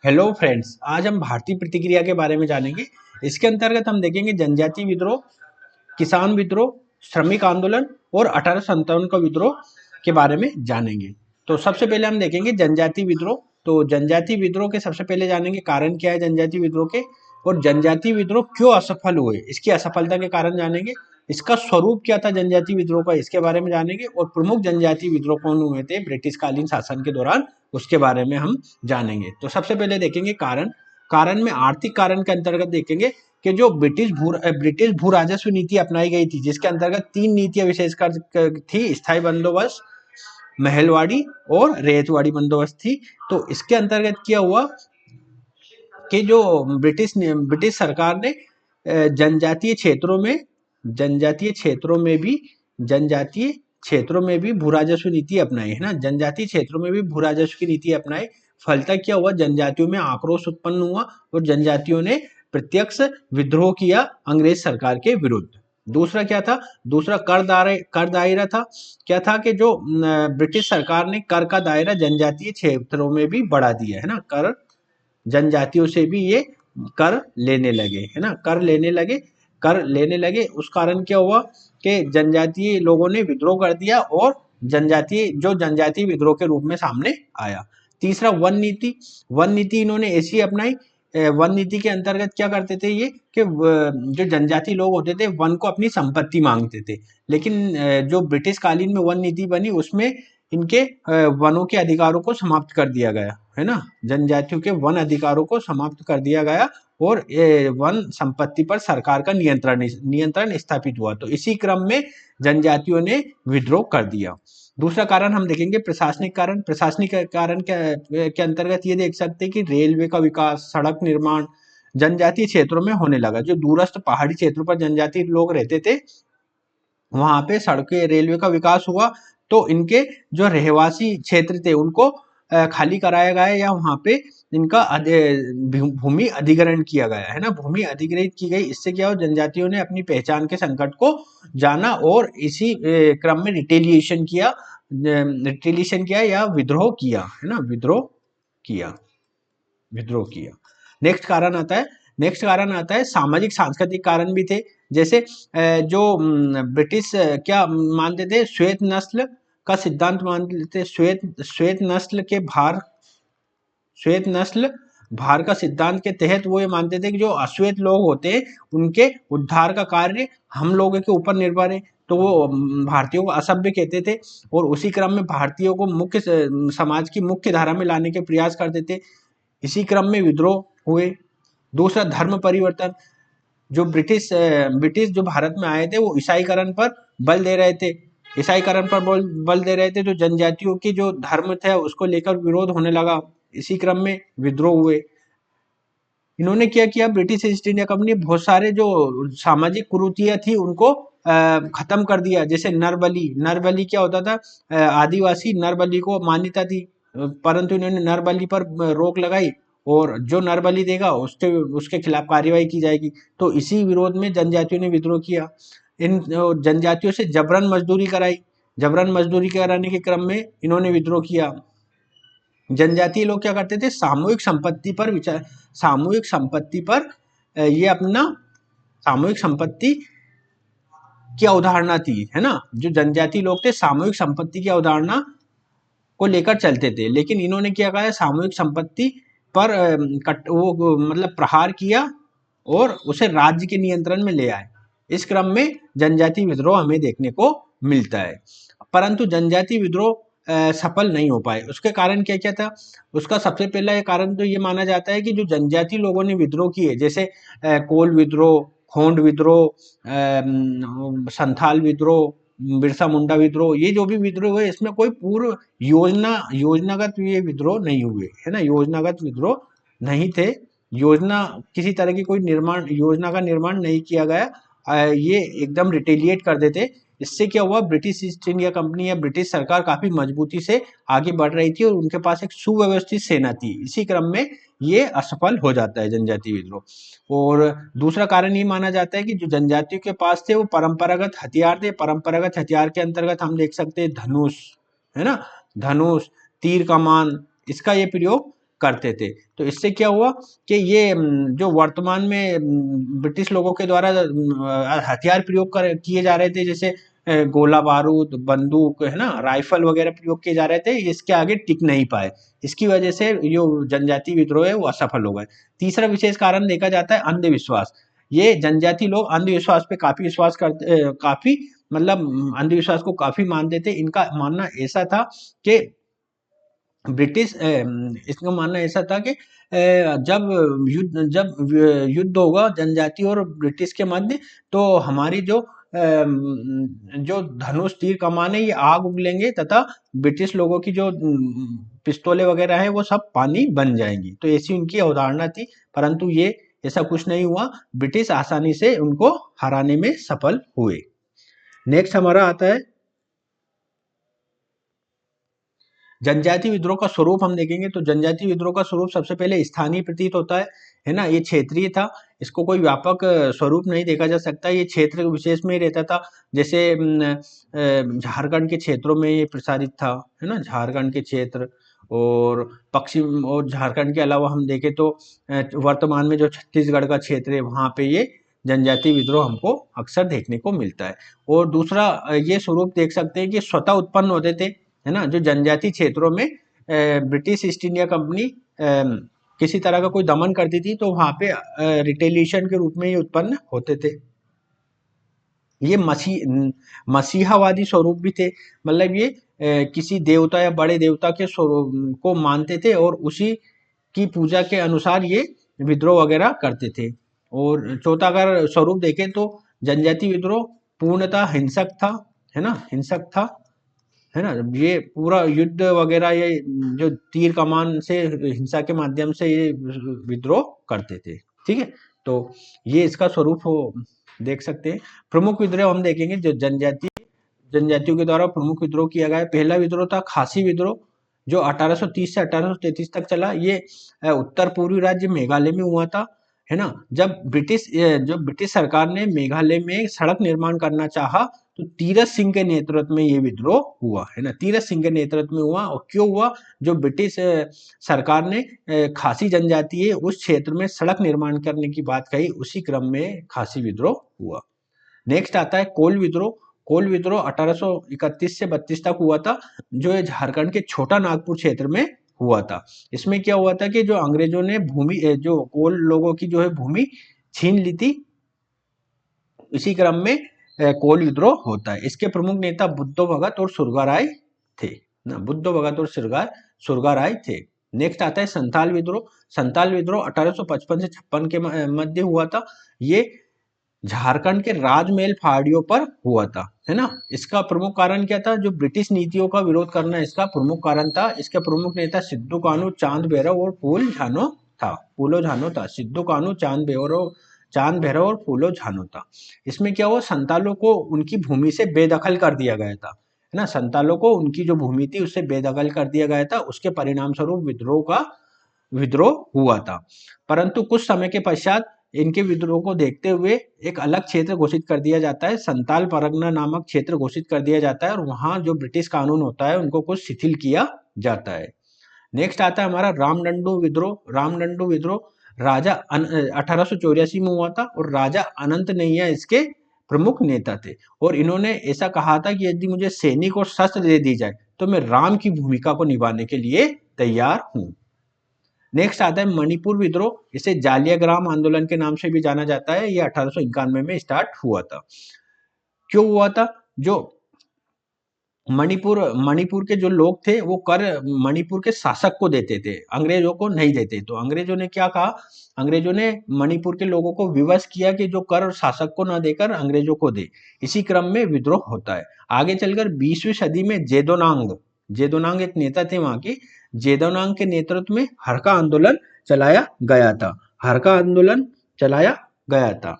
Hello friends, आज हम भारतीय प्रतिक्रिया के बारे में जानेंगे। इसके अंतर्गत हम देखेंगे जनजातीय विद्रोह, किसान विद्रोह, श्रमिक आंदोलन और 1857 का विद्रोह के बारे में जानेंगे। तो सबसे पहले हम देखेंगे जनजातीय विद्रोह। तो जनजातीय विद्रोह के सबसे पहले जानेंगे कारण क्या है जनजातीय विद्रोह के, और जनजातीय विद्रोह क्यों असफल हुए, इसकी असफलता के कारण जानेंगे। इसका स्वरूप क्या था जनजातीय विद्रोह का, इसके बारे में जानेंगे। और प्रमुख जनजातीय विद्रोह कौन हुए थे ब्रिटिश कालीन शासन के दौरान, उसके बारे में हम जानेंगे। तो सबसे पहले देखेंगे कारण। कारण में आर्थिक कारण के अंतर्गत देखेंगे कि जो ब्रिटिश भू राजस्व नीति अपनाई गई थी, जिसके अंतर्गत तीन नीतियां विशेषकर थी, स्थायी बंदोबस्त, महलवाड़ी और रेतवाड़ी बंदोबस्त थी। तो इसके अंतर्गत क्या हुआ कि जो ब्रिटिश सरकार ने जनजातीय क्षेत्रों में जनजातीय क्षेत्रों में भी भू राजस्व नीति अपनाई, है ना। जनजातीय क्षेत्रों में भी भू राजस्व की नीति अपनाई। फलतः क्या हुआ, जनजातियों में आक्रोश उत्पन्न हुआ और जनजातियों ने प्रत्यक्ष विद्रोह किया अंग्रेज सरकार के विरुद्ध। दूसरा क्या था, दूसरा कर दायरा था। क्या था कि जो ब्रिटिश सरकार ने कर का दायरा जनजातीय क्षेत्रों में भी बढ़ा दिया, है ना। कर जनजातियों से भी ये कर लेने लगे, है ना। कर लेने लगे। उस कारण क्या हुआ कि जनजातीय लोगों ने विद्रोह कर दिया और जनजातीय विद्रोह के रूप में सामने आया। तीसरा वन नीति इन्होंने ऐसी अपनाई। वन नीति के अंतर्गत क्या करते थे ये कि जो जनजाति लोग होते थे वन को अपनी संपत्ति मांगते थे। लेकिन जो ब्रिटिश कालीन में वन नीति बनी, उसमें इनके वनों के अधिकारों को समाप्त कर दिया गया, है ना। जनजातियों के वन अधिकारों को समाप्त कर दिया गया और वन संपत्ति पर सरकार का नियंत्रण स्थापित हुआ। तो इसी क्रम में जनजातियों ने विद्रोह कर दिया। दूसरा कारण हम देखेंगे प्रशासनिक कारण। प्रशासनिक कारण के अंतर्गत ये देख सकते हैं कि रेलवे का विकास, सड़क निर्माण जनजातीय क्षेत्रों में होने लगा। जो दूरस्थ पहाड़ी क्षेत्रों पर जनजातीय लोग रहते थे, वहां पे सड़कें, रेलवे का विकास हुआ। तो इनके जो रहवासी क्षेत्र थे उनको खाली कराया गया, या वहां पे इनका भूमि अधिग्रहण किया गया, है ना। भूमि अधिग्रहित की गई। इससे क्या हो, जनजातियों ने अपनी पहचान के संकट को जाना और इसी क्रम में रिटेलिएशन किया या विद्रोह किया, है ना। विद्रोह किया। नेक्स्ट कारण आता है सामाजिक सांस्कृतिक कारण भी थे। जैसे जो ब्रिटिश क्या मानते थे, श्वेत नस्ल का सिद्धांत मानते थे। श्वेत नस्ल भार का सिद्धांत के तहत वो ये मानते थे कि जो अश्वेत लोग होते हैं उनके उद्धार का कार्य हम लोगों के ऊपर निर्भर है। तो वो भारतीयों को असभ्य कहते थे और उसी क्रम में भारतीयों को समाज की मुख्य धारा में लाने के प्रयास करते थे। इसी क्रम में विद्रोह हुए। दूसरा धर्म परिवर्तन। जो ब्रिटिश जो भारत में आए थे वो ईसाईकरण पर बल दे रहे थे। बल दे रहे थे। जो जनजातियों की जो धर्म थे उसको लेकर विरोध होने लगा। इसी क्रम में विद्रोह हुए। इन्होंने क्या किया, ब्रिटिश ईस्ट इंडिया कंपनी बहुत सारे जो सामाजिक कुरीतियां थी उनको खत्म कर दिया। जैसे नरबली क्या होता था, आदिवासी नरबली को मान्यता थी, परंतु इन्होंने नरबली पर रोक लगाई और जो नरबली देगा उसके खिलाफ कार्रवाई की जाएगी। तो इसी विरोध में जनजातियों ने विद्रोह किया। इन जनजातियों से जबरन मजदूरी कराने के क्रम में इन्होंने विद्रोह किया। जनजातीय लोग क्या करते थे, सामूहिक संपत्ति पर ये अपना सामूहिक संपत्ति की अवधारणा थी, है ना। जो जनजातीय लोग थे सामूहिक संपत्ति की अवधारणा को लेकर चलते थे। लेकिन इन्होंने क्या कहा, सामूहिक संपत्ति पर मतलब प्रहार किया और उसे राज्य के नियंत्रण में ले आए। इस क्रम में जनजातीय विद्रोह हमें देखने को मिलता है। परंतु जनजातीय विद्रोह सफल नहीं हो पाए। उसके कारण क्या क्या था, उसका सबसे पहला कारण तो ये माना जाता है कि जो जनजातीय लोगों ने विद्रोह किए, जैसे कोल विद्रोह, खोंड विद्रोह, संथाल विद्रोह, बिरसा मुंडा विद्रोह, ये जो भी विद्रोह हुए इसमें कोई पूर्व योजनागत ये विद्रोह नहीं हुए, है ना। योजनागत विद्रोह नहीं थे। किसी तरह की कोई योजना का निर्माण नहीं किया गया। ये एकदम रिटेलिएट कर देते। इससे क्या हुआ, ब्रिटिश ईस्ट इंडिया कंपनी या ब्रिटिश सरकार काफी मजबूती से आगे बढ़ रही थी और उनके पास एक सुव्यवस्थित सेना थी। इसी क्रम में ये असफल हो जाता है जनजातीय विद्रोह। और दूसरा कारण ये माना जाता है कि जो जनजातियों के पास थे वो परंपरागत हथियार थे। परंपरागत हथियार के अंतर्गत हम देख सकते हैं धनुष, है ना। धनुष, तीर कमान, इसका ये प्रयोग करते थे। तो इससे क्या हुआ कि ये जो वर्तमान में ब्रिटिश लोगों के द्वारा हथियार प्रयोग किए जा रहे थे, जैसे गोला बारूद, बंदूक, है ना, राइफल वगैरह प्रयोग किए जा रहे थे, इसके आगे टिक नहीं पाए। इसकी वजह से जो जनजातीय विद्रोह है वो असफल हो गए। तीसरा विशेष कारण देखा जाता है अंधविश्वास। ये जनजाति लोग अंधविश्वास पे काफी विश्वास करते, काफी मतलब अंधविश्वास को काफी मानते थे। इनका मानना ऐसा था कि ब्रिटिश इसका मानना ऐसा था कि जब युद्ध होगा जनजाति और ब्रिटिश के मध्य, तो हमारी जो धनुष तीर कमान है ये आग उगलेंगे तथा ब्रिटिश लोगों की जो पिस्तौलें वगैरह है वो सब पानी बन जाएंगी। तो ऐसी उनकी अवधारणा थी, परंतु ये ऐसा कुछ नहीं हुआ। ब्रिटिश आसानी से उनको हराने में सफल हुए। नेक्स्ट हमारा आता है जनजाति विद्रोह का स्वरूप। हम देखेंगे तो जनजाति विद्रोह का स्वरूप सबसे पहले स्थानीय प्रतीत होता है ना, ये क्षेत्रीय था, इसको कोई व्यापक स्वरूप नहीं देखा जा सकता, ये क्षेत्र विशेष में ही रहता था। जैसे झारखंड के क्षेत्रों में ये प्रसारित था, है ना, झारखंड के क्षेत्र और पश्चिम और झारखंड के अलावा हम देखें तो वर्तमान में जो छत्तीसगढ़ का क्षेत्र है वहाँ पे ये जनजाति विद्रोह हमको अक्सर देखने को मिलता है। और दूसरा ये स्वरूप देख सकते हैं कि स्वतः उत्पन्न होते थे, है ना, जो जनजाति क्षेत्रों में ब्रिटिश ईस्ट इंडिया कंपनी किसी तरह का कोई दमन करती थी तो वहां पे रिटेलिएशन के रूप में ये उत्पन्न होते थे। ये मसीहावादी स्वरूप भी थे, मतलब ये किसी देवता या बड़े देवता के स्वरूप को मानते थे और उसी की पूजा के अनुसार ये विद्रोह वगैरह करते थे। और चौथा अगर स्वरूप देखें तो जनजाति विद्रोह पूर्णतः हिंसक था, है ना, हिंसक था, है ना, ये पूरा युद्ध वगैरह ये जो तीर कमान से हिंसा के माध्यम से ये विद्रोह करते थे। ठीक है, तो ये इसका स्वरूप हो देख सकते हैं। प्रमुख विद्रोह हम देखेंगे जो जनजातियों के द्वारा प्रमुख विद्रोह किया गया। पहला विद्रोह था खासी विद्रोह जो 1830 से 1833 तक चला। ये उत्तर पूर्वी राज्य मेघालय में हुआ था, है ना। जब ब्रिटिश सरकार ने मेघालय में सड़क निर्माण करना चाहा तो तीरथ सिंह के नेतृत्व में ये विद्रोह हुआ, है ना, तीरथ सिंह के नेतृत्व में हुआ। और क्यों हुआ? जो ब्रिटिश सरकार ने खासी जनजाति है उस क्षेत्र में सड़क निर्माण करने की बात कही, उसी क्रम में खासी विद्रोह हुआ। नेक्स्ट आता है कोल विद्रोह। कोल विद्रोह 1831 से 32 तक हुआ था, जो ये झारखंड के छोटा नागपुर क्षेत्र में हुआ था। इसमें क्या हुआ था कि जो अंग्रेजों ने जो कोल लोगों की जो है भूमि छीन ली थी, इसी क्रम में कोल विद्रोह होता है। इसके प्रमुख नेता बुद्धो भगत और सुरगाराय थे ना, बुद्धो भगत और सुरगाराय थे। नेक्स्ट आता है संथाल विद्रोह। संथाल विद्रोह 1855 से 56 के मध्य हुआ था। ये झारखंड के राजमहल पहाड़ियों पर हुआ था, है ना। इसका प्रमुख कारण क्या था? जो ब्रिटिश नीतियों का विरोध करना इसका प्रमुख कारण था। इसके प्रमुख नेता सिद्धू कानू, चांद भैरव और फूलो झानो था। सिद्धू कानू, चांद भैरव और फूलो झानो था। इसमें क्या हुआ? संतालों को उनकी भूमि से बेदखल कर दिया गया था, है ना। संतालों को उनकी जो भूमि थी उससे बेदखल कर दिया गया था। उसके परिणाम स्वरूप विद्रोह हुआ था। परंतु कुछ समय के पश्चात इनके विद्रोह को देखते हुए एक अलग क्षेत्र घोषित कर दिया जाता है, संताल परगना नामक क्षेत्र घोषित कर दिया जाता है और वहां जो ब्रिटिश कानून होता है उनको कुछ शिथिल किया जाता है। नेक्स्ट आता है हमारा रामडंडू विद्रोह। रामडंडू विद्रोह राजा 1884 में हुआ था और राजा अनंत नैया इसके प्रमुख नेता थे। और इन्होंने ऐसा कहा था कि यदि मुझे सैनिक और शस्त्र दे दी जाए तो मैं राम की भूमिका को निभाने के लिए तैयार हूं। नेक्स्ट आता है मणिपुर विद्रोह। इसे जालियाग्राम आंदोलन के नाम से भी जाना जाता है। यह 1891 में स्टार्ट हुआ था। क्यों हुआ था? जो मणिपुर के जो लोग थे वो कर मणिपुर के शासक को देते थे, अंग्रेजों को नहीं देते। तो अंग्रेजों ने क्या कहा? अंग्रेजों ने मणिपुर के लोगों को विवश किया कि जो कर शासक को ना देकर अंग्रेजों को दे। इसी क्रम में विद्रोह होता है। आगे चलकर 20वीं सदी में जेदोनांग एक नेता थे वहां के। जेदोनांग के नेतृत्व में हरका आंदोलन चलाया गया था।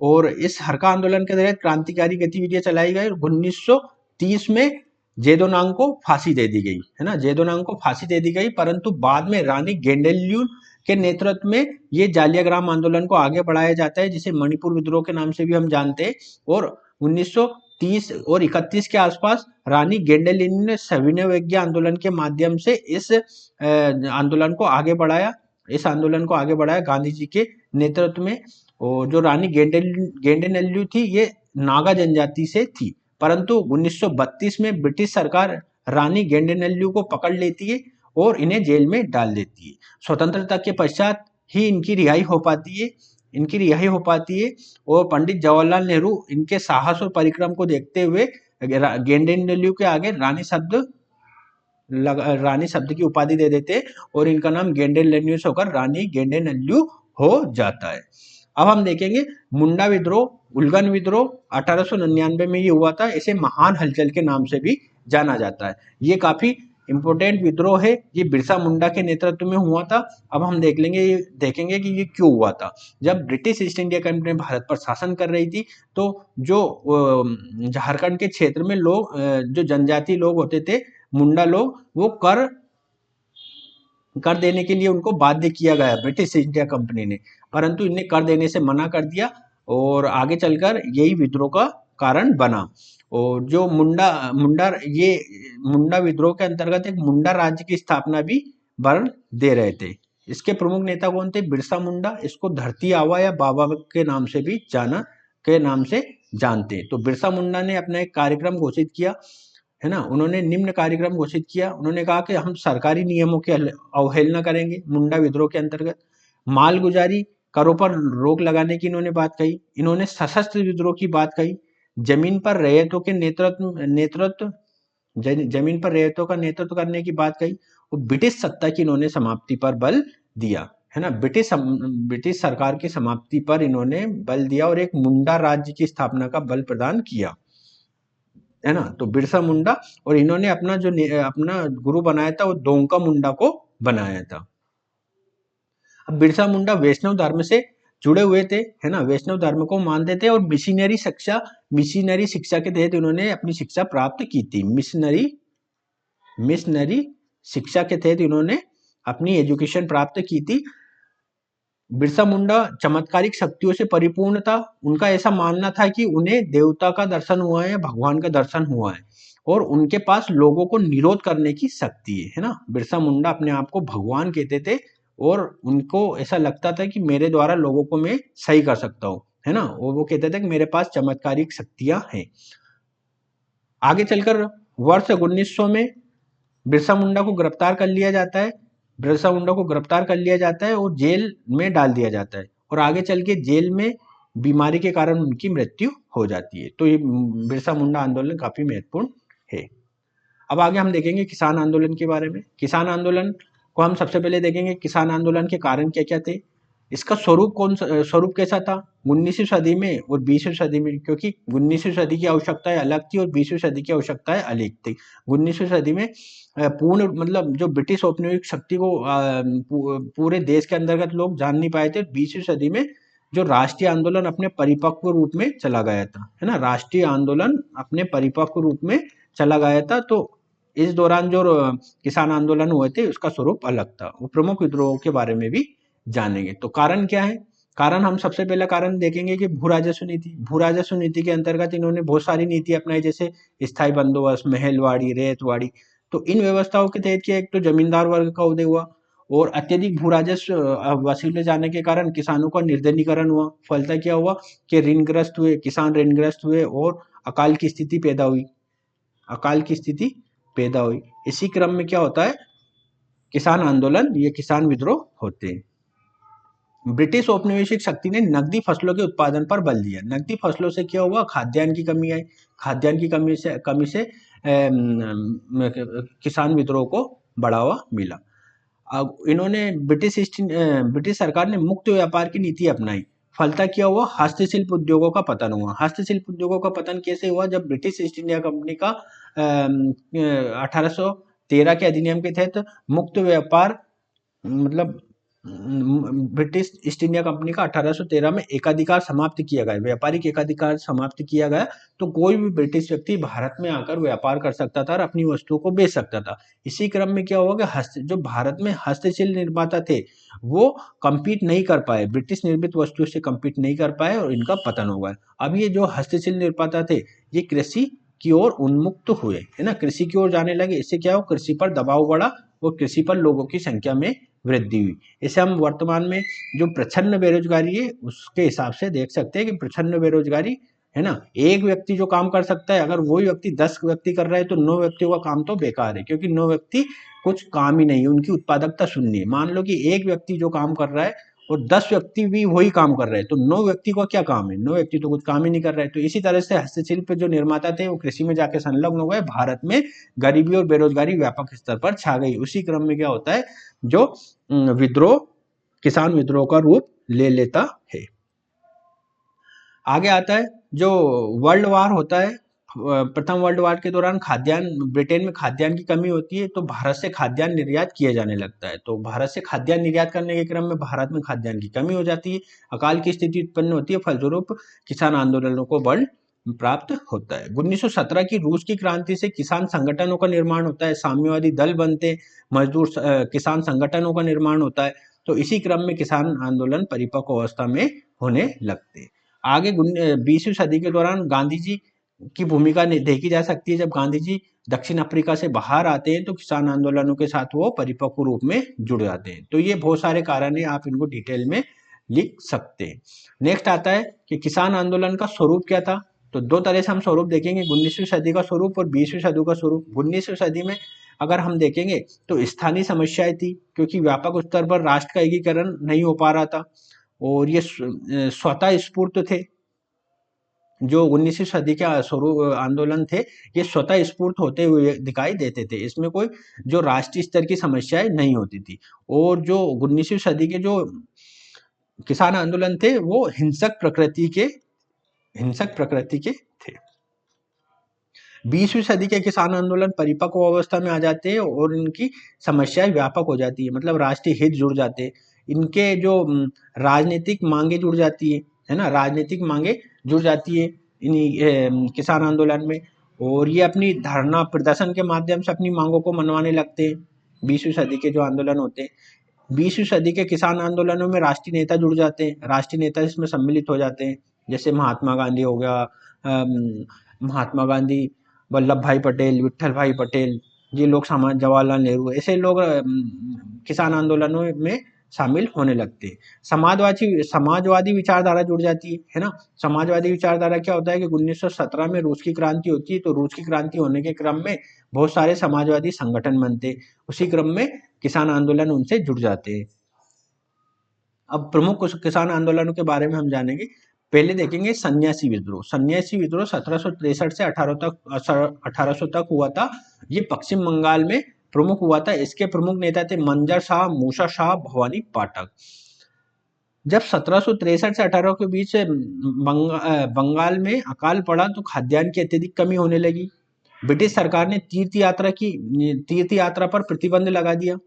और इस हरका आंदोलन के तहत क्रांतिकारी गतिविधियां चलाई गई। 1930 में जेदोनांग को फांसी दे दी गई, है ना, जेदोनांग को फांसी दे दी गई। परंतु बाद में रानी गेंडेल्यू के नेतृत्व में ये जालियाग्राम आंदोलन को आगे बढ़ाया जाता है, जिसे मणिपुर विद्रोह के नाम से भी हम जानते हैं। और 30 और 31 के आसपास रानी गेंडेलिनी ने सविनय अवज्ञा आंदोलन के माध्यम से इस आंदोलन को आगे बढ़ाया। इस आंदोलन को आगे बढ़ाया गांधी जी के नेतृत्व में। और जो रानी गेंडेनल्लू थी ये नागा जनजाति से थी, परंतु 1932 में ब्रिटिश सरकार रानी गेंडेनल्लू को पकड़ लेती है और इन्हें जेल में डाल देती है। स्वतंत्रता के पश्चात ही इनकी रिहाई हो पाती है, और पंडित जवाहरलाल नेहरू इनके साहस और परिक्रम को देखते हुए गेंडेनल्लू के आगे रानी शब्द की उपाधि दे देते और इनका नाम गेंडेनल्लू से होकर रानी गेंडेनल्लू हो जाता है। अब हम देखेंगे मुंडा विद्रोह, उलगन विद्रोह 1899 में ये हुआ था। इसे महान हलचल के नाम से भी जाना जाता है। ये काफी इंपोर्टेंट विद्रोह है, ये बिरसा मुंडा के नेतृत्व में हुआ था। अब हम देखेंगे कि ये क्यों हुआ था। जब British east India company Bharat पर शासन कर रही थी तो जो झारखंड के क्षेत्र में लोग, जो जनजाति लोग होते थे, मुंडा लोग, वो कर देने के लिए उनको बाध्य किया गया ब्रिटिश इंडिया कंपनी ने, परंतु इन्हें कर देने से मना कर दिया और आगे चलकर यही विद्रोह का कारण बना। और जो मुंडा विद्रोह के अंतर्गत एक मुंडा राज्य की स्थापना भी वर्ण दे रहे थे। इसके प्रमुख नेता कौन थे? बिरसा मुंडा। इसको धरती आबा या बाबा के नाम से भी जानते हैं। तो बिरसा मुंडा ने अपना एक कार्यक्रम घोषित किया, है ना। उन्होंने निम्न कार्यक्रम घोषित किया। उन्होंने कहा कि हम सरकारी नियमों की अवहेलना करेंगे। मुंडा विद्रोह के अंतर्गत मालगुजारी करों पर रोक लगाने की इन्होंने बात कही। इन्होंने सशस्त्र विद्रोह की बात कही। जमीन पर रैयतों का नेतृत्व करने की बात कही। और ब्रिटिश सत्ता की इन्होंने समाप्ति पर बल दिया, है ना। ब्रिटिश सरकार की समाप्ति पर इन्होंने बल दिया और एक मुंडा राज्य की स्थापना का बल प्रदान किया, है ना। तो बिरसा मुंडा, और इन्होंने अपना गुरु बनाया था वो दोंका मुंडा को बनाया था। अब बिरसा मुंडा वैष्णव धर्म से जुड़े हुए थे, है ना। वैष्णव धर्म को मानते थे और मिशनरी शिक्षा के तहत इन्होंने अपनी शिक्षा प्राप्त की थी। मिशनरी शिक्षा के तहत इन्होंने अपनी एजुकेशन प्राप्त की थी। बिरसा मुंडा चमत्कारिक शक्तियों से परिपूर्ण था। उनका ऐसा मानना था कि उन्हें देवता का दर्शन हुआ है, भगवान का दर्शन हुआ है, और उनके पास लोगों को निरोध करने की शक्ति है ना। बिरसा मुंडा अपने आप को भगवान कहते थे और उनको ऐसा लगता था कि मेरे द्वारा लोगों को मैं सही कर सकता हूँ, है ना। और वो कहते थे कि मेरे पास चमत्कारिक शक्तियां हैं। आगे चलकर वर्ष 1900 में बिरसा मुंडा को गिरफ्तार कर लिया जाता है और जेल में डाल दिया जाता है, और आगे चल के जेल में बीमारी के कारण उनकी मृत्यु हो जाती है। तो ये बिरसा मुंडा आंदोलन काफी महत्वपूर्ण है। अब आगे हम देखेंगे किसान आंदोलन के बारे में। किसान आंदोलन को हम सबसे पहले देखेंगे किसान आंदोलन के कारण क्या क्या थे। इसका स्वरूप कैसा था 19वीं सदी में और 20वीं सदी में, क्योंकि 19वीं सदी की आवश्यकताएं अलग थी और 20वीं सदी की आवश्यकताएं अलग थी। 19वीं सदी में पूर्ण मतलब जो ब्रिटिश औपनिवेशिक शक्ति को पूरे देश के अंतर्गत लोग जान नहीं पाए थे। 20वीं सदी में जो राष्ट्रीय आंदोलन अपने परिपक्व रूप में चला गया था, है ना। राष्ट्रीय आंदोलन अपने परिपक्व रूप में चला गया था। तो इस दौरान जो किसान आंदोलन हुए थे उसका स्वरूप अलग था। वो प्रमुख विद्रोहों के बारे में भी जानेंगे। तो कारण क्या है? कारण हम सबसे पहला कारण देखेंगे कि भू राजस्व नीति के अंतर्गत इन्होंने बहुत सारी नीति अपनाई, जैसे स्थायी बंदोबस्त, महलवाड़ी, रेतवाड़ी। तो इन व्यवस्थाओं के तहत क्या, एक तो जमींदार वर्ग का उदय हुआ और अत्यधिक भू राजस्व वसूले जाने के कारण किसानों का निर्धनीकरण हुआ। फलतः क्या हुआ कि किसान ऋणग्रस्त हुए और अकाल की स्थिति पैदा हुई। इसी क्रम में क्या होता है, किसान आंदोलन, ये किसान विद्रोह होते हैं। ब्रिटिश औपनिवेशिक शक्ति ने नकदी फसलों के उत्पादन पर बल दिया। नकदी फसलों से क्या हुआ, खाद्यान्न की कमी आई। खाद्यान्न की कमी से किसान विद्रोह को बढ़ावा मिला। अब इन्होंने ब्रिटिश सरकार ने मुक्त व्यापार की नीति अपनाई। फलतः क्या हुआ, हस्तशिल्प उद्योगों का पतन हुआ। हस्तशिल्प उद्योगों का पतन कैसे हुआ, जब ब्रिटिश ईस्ट इंडिया कंपनी का 1813 के अधिनियम के तहत मुक्त व्यापार मतलब ब्रिटिश ईस्ट इंडिया कंपनी का 1813 में एकाधिकार समाप्त किया गया, व्यापारिक एकाधिकार समाप्त किया गया। तो कोई भी ब्रिटिश व्यक्ति भारत में आकर व्यापार कर सकता था और अपनी वस्तुओं को बेच सकता था। इसी क्रम में क्या हुआ कि जो भारत में हस्तशिल्प निर्माता थे वो कम्पीट नहीं कर पाए, ब्रिटिश निर्मित वस्तुओं से कम्पीट नहीं कर पाए और इनका पतन हो गया। अब ये जो हस्तशिल्प निर्माता थे ये कृषि की ओर उन्मुक्त हुए, है ना, कृषि की ओर जाने लगे। इससे क्या हो, कृषि पर दबाव बढ़ा और कृषि पर लोगों की संख्या में वृद्धि हुई। इसे हम वर्तमान में जो प्रच्छन्न बेरोजगारी है उसके हिसाब से देख सकते हैं कि प्रच्छन्न बेरोजगारी, है ना, एक व्यक्ति जो काम कर सकता है, अगर वही व्यक्ति 10 व्यक्ति कर रहा है तो 9 व्यक्तियों का काम तो बेकार है, क्योंकि 9 व्यक्ति कुछ काम ही नहीं है, उनकी उत्पादकता शून्य है। मान लो कि एक व्यक्ति जो काम कर रहा है और 10 व्यक्ति भी वही काम कर रहे हैं, तो 9 व्यक्ति का क्या काम है, 9 व्यक्ति तो कुछ काम ही नहीं कर रहे हैं। तो इसी तरह से हस्तशिल्प जो निर्माता थे वो कृषि में जाके संलग्न हो गए, भारत में गरीबी और बेरोजगारी व्यापक स्तर पर छा गई। उसी क्रम में क्या होता है, जो विद्रोह, किसान विद्रोह का रूप ले लेता है। आगे आता है जो वर्ल्ड वार होता है, प्रथम वर्ल्ड वार के दौरान खाद्यान्न, ब्रिटेन में खाद्यान्न की कमी होती है तो भारत से खाद्यान्न निर्यात किया जाने लगता है। तो भारत से खाद्यान्न निर्यात करने के क्रम में भारत में खाद्यान्न की कमी हो जाती है, अकाल की स्थिति उत्पन्न होती है, फलस्वरूप किसान आंदोलनों को बल प्राप्त होता है। 1917 की रूस की क्रांति से किसान संगठनों का निर्माण होता है, साम्यवादी दल बनते, मजदूर किसान संगठनों का निर्माण होता है। तो इसी क्रम में किसान आंदोलन परिपक्व अवस्था में होने लगते हैं। आगे 20वीं सदी के दौरान गांधी जी की भूमिका देखी जा सकती है। जब गांधी जी दक्षिण अफ्रीका से बाहर आते हैं तो किसान आंदोलनों के साथ वो परिपक्व रूप में जुड़ जाते हैं। तो ये बहुत सारे कारण है, आप इनको डिटेल में लिख सकते हैं। नेक्स्ट आता है कि किसान आंदोलन का स्वरूप क्या था। तो दो तरह से हम स्वरूप देखेंगे, 19वीं सदी का स्वरूप और 20वीं सदी का स्वरूप। 19वीं सदी में अगर हम देखेंगे तो स्थानीय समस्याएं थी, क्योंकि व्यापक स्तर पर राष्ट्र का एकीकरण नहीं हो पा रहा था और ये स्वतः स्फूर्त थे। जो 19वीं सदी के स्वरूप आंदोलन थे ये स्वतः स्फूर्त होते हुए दिखाई देते थे, इसमें कोई जो राष्ट्रीय स्तर की समस्याएं नहीं होती थी। और जो 19वीं सदी के जो किसान आंदोलन थे वो हिंसक प्रकृति के थे। 20वीं सदी के किसान आंदोलन परिपक्व अवस्था में आ जाते हैं और इनकी समस्याएं व्यापक हो जाती है, मतलब राष्ट्रीय हित जुड़ जाते हैं, इनके जो राजनीतिक मांगे जुड़ जाती है ना, राजनीतिक मांगे जुड़ जाती है इन किसान आंदोलन में, और ये अपनी धरना प्रदर्शन के माध्यम से अपनी मांगों को मनवाने लगते हैं। 20वीं सदी के जो आंदोलन होते हैं, 20वीं सदी के किसान आंदोलनों में राष्ट्रीय नेता जुड़ जाते हैं, राष्ट्रीय नेता इसमें सम्मिलित हो जाते हैं, जैसे महात्मा गांधी हो गया, महात्मा गांधी, वल्लभ भाई पटेल, विट्ठल भाई पटेल, ये लोग जवाहरलाल नेहरू, ऐसे लोग किसान आंदोलनों में शामिल होने लगते हैं। समाजवादी विचारधारा जुड़ जाती है ना। समाजवादी विचारधारा क्या होता है कि 1917 में रूस की क्रांति होती है, तो रूस की क्रांति होने के क्रम में बहुत सारे समाजवादी संगठन बनते, उसी क्रम में किसान आंदोलन उनसे जुड़ जाते हैं। अब प्रमुख किसान आंदोलनों के बारे में हम जानेंगे। पहले देखेंगे सन्यासी विद्रोह। सन्यासी विद्रोह 1763 से 1800 तक हुआ था। ये पश्चिम बंगाल में प्रमुख हुआ था। इसके प्रमुख नेता थे मंजर शाह, मूसा शाह, भवानी पाठक। जब 1763 से 1800 के बीच बंगाल में अकाल पड़ा तो खाद्यान्न की अत्यधिक कमी होने लगी। ब्रिटिश सरकार ने तीर्थ यात्रा पर प्रतिबंध लगा दिया,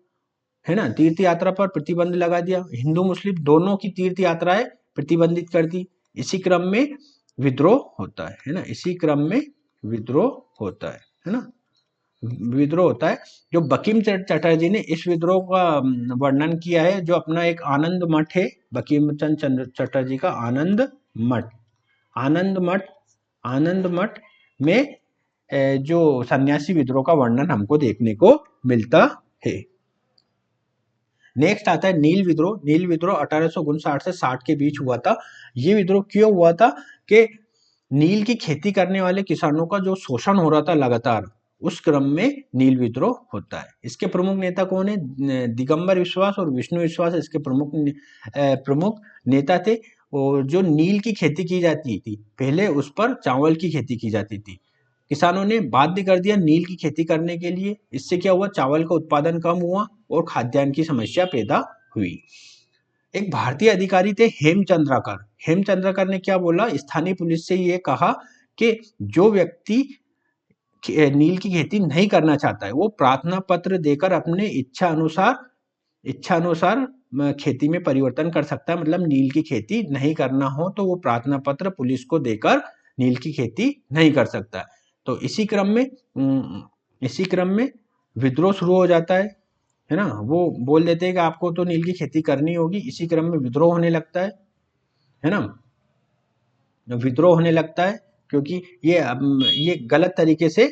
है ना, तीर्थ यात्रा पर प्रतिबंध लगा दिया। हिंदू मुस्लिम दोनों की तीर्थ यात्राएं प्रतिबंधित कर दी। इसी क्रम में विद्रोह होता है ना, इसी क्रम में विद्रोह होता है ना, विद्रोह होता है। जो बंकिम चटर्जी ने इस विद्रोह का वर्णन किया है, जो अपना एक आनंद मठ है, बंकिम चंद्र चटर्जी का आनंद मठ, आनंद मठ में जो सन्यासी विद्रोह का वर्णन हमको देखने को मिलता है। नेक्स्ट आता है नील विद्रोह। नील विद्रोह 1859 से 60 के बीच हुआ था। ये विद्रोह क्यों हुआ था कि नील की खेती करने वाले किसानों का जो शोषण हो रहा था लगातार, उस क्रम में नील विद्रोह होता है। इसके प्रमुख नेता कौन है? दिगंबर विश्वास और विष्णु विश्वास इसके प्रमुख नेता थे। और जो नील की खेती की जाती थी पहले, उस पर चावल की खेती की जाती थी। किसानों ने बाध्य कर दिया नील की खेती करने के लिए। इससे क्या हुआ, चावल का उत्पादन कम हुआ और खाद्यान्न की समस्या पैदा हुई। एक भारतीय अधिकारी थे हेमचंद्राकर। हेमचंद्राकर ने क्या बोला, स्थानीय पुलिस से ये कहा कि जो व्यक्ति नील की खेती नहीं करना चाहता है वो प्रार्थना पत्र देकर अपने इच्छा अनुसार खेती में परिवर्तन कर सकता है, मतलब नील की खेती नहीं करना हो तो वो प्रार्थना पत्र पुलिस को देकर नील की खेती नहीं कर सकता। तो इसी क्रम में विद्रोह शुरू हो जाता है ना। वो बोल देते हैं कि आपको तो नील की खेती करनी होगी। इसी क्रम में विद्रोह होने लगता है ना। विद्रोह होने लगता है क्योंकि ये गलत तरीके से,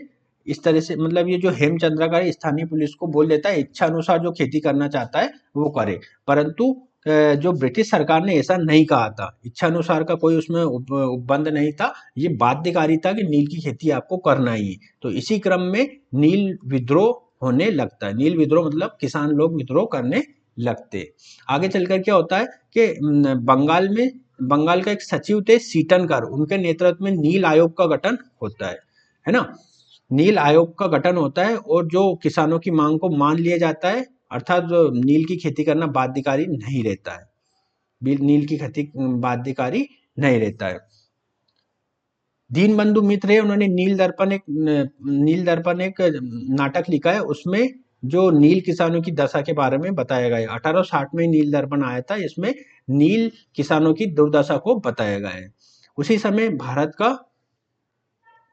इस तरह से, मतलब ये जो हेमचंद्रा स्थानीय पुलिस को बोल देता है इच्छा अनुसार जो खेती करना चाहता है वो करे, परंतु जो ब्रिटिश सरकार ने ऐसा नहीं कहा था, इच्छा अनुसार का कोई उसमें उपबंध नहीं था, ये बाध्यकारी था कि नील की खेती आपको करना ही है। तो इसी क्रम में नील विद्रोह होने लगता है। नील विद्रोह मतलब किसान लोग विद्रोह करने लगते। आगे चलकर क्या होता है कि बंगाल का एक सचिव थे सीटनकर, उनके नेतृत्व में नील आयोग का गठन होता है ना। नील आयोग का गठन होता है और जो किसानों की मांग को मान लिया जाता है, अर्थात जो नील की खेती करना बाध्यकारी नहीं रहता है, नील की खेती बाध्यकारी नहीं रहता है। दीनबंधु मित्र है, उन्होंने नील दर्पण एक नाटक लिखा है, उसमें जो नील किसानों की दशा के बारे में बताया गया है। 1860 में नील दर्पण आया था, इसमें नील किसानों की दुर्दशा को बताया गया है। उसी समय भारत का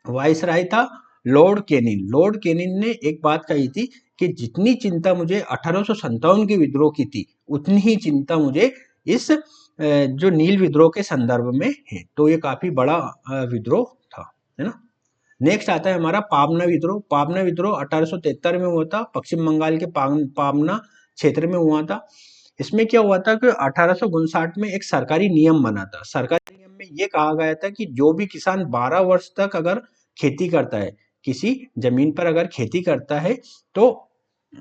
वायसराय था लॉर्ड केनिन। लॉर्ड केनिन ने एक बात कही थी कि जितनी चिंता मुझे 1857 के विद्रोह की थी, उतनी ही चिंता मुझे इस जो नील विद्रोह के संदर्भ में है। तो ये काफी बड़ा विद्रोह था, है ना। नेक्स्ट आता है हमारा पाबना विद्रोह। पाबना विद्रोह 1873 में हुआ था, पश्चिम बंगाल के पाबना क्षेत्र में हुआ था। इसमें क्या हुआ था कि 1859 में एक सरकारी नियम बना था। सरकारी नियम में ये कहा गया था कि जो भी किसान 12 वर्ष तक अगर खेती करता है, किसी जमीन पर अगर खेती करता है, तो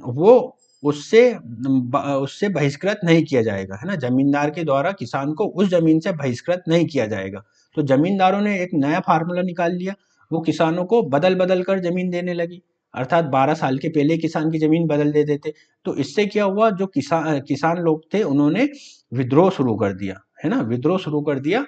वो उससे उससे बहिष्कृत नहीं किया जाएगा, है ना। जमींदार के द्वारा किसान को उस जमीन से बहिष्कृत नहीं किया जाएगा। तो जमींदारों ने एक नया फार्मूला निकाल लिया, वो किसानों को बदल बदल कर जमीन देने लगी, अर्थात 12 साल के पहले किसान की जमीन बदल देते थे। तो इससे क्या हुआ, जो किसान लोग थे उन्होंने विद्रोह शुरू कर दिया, है ना, विद्रोह शुरू कर दिया।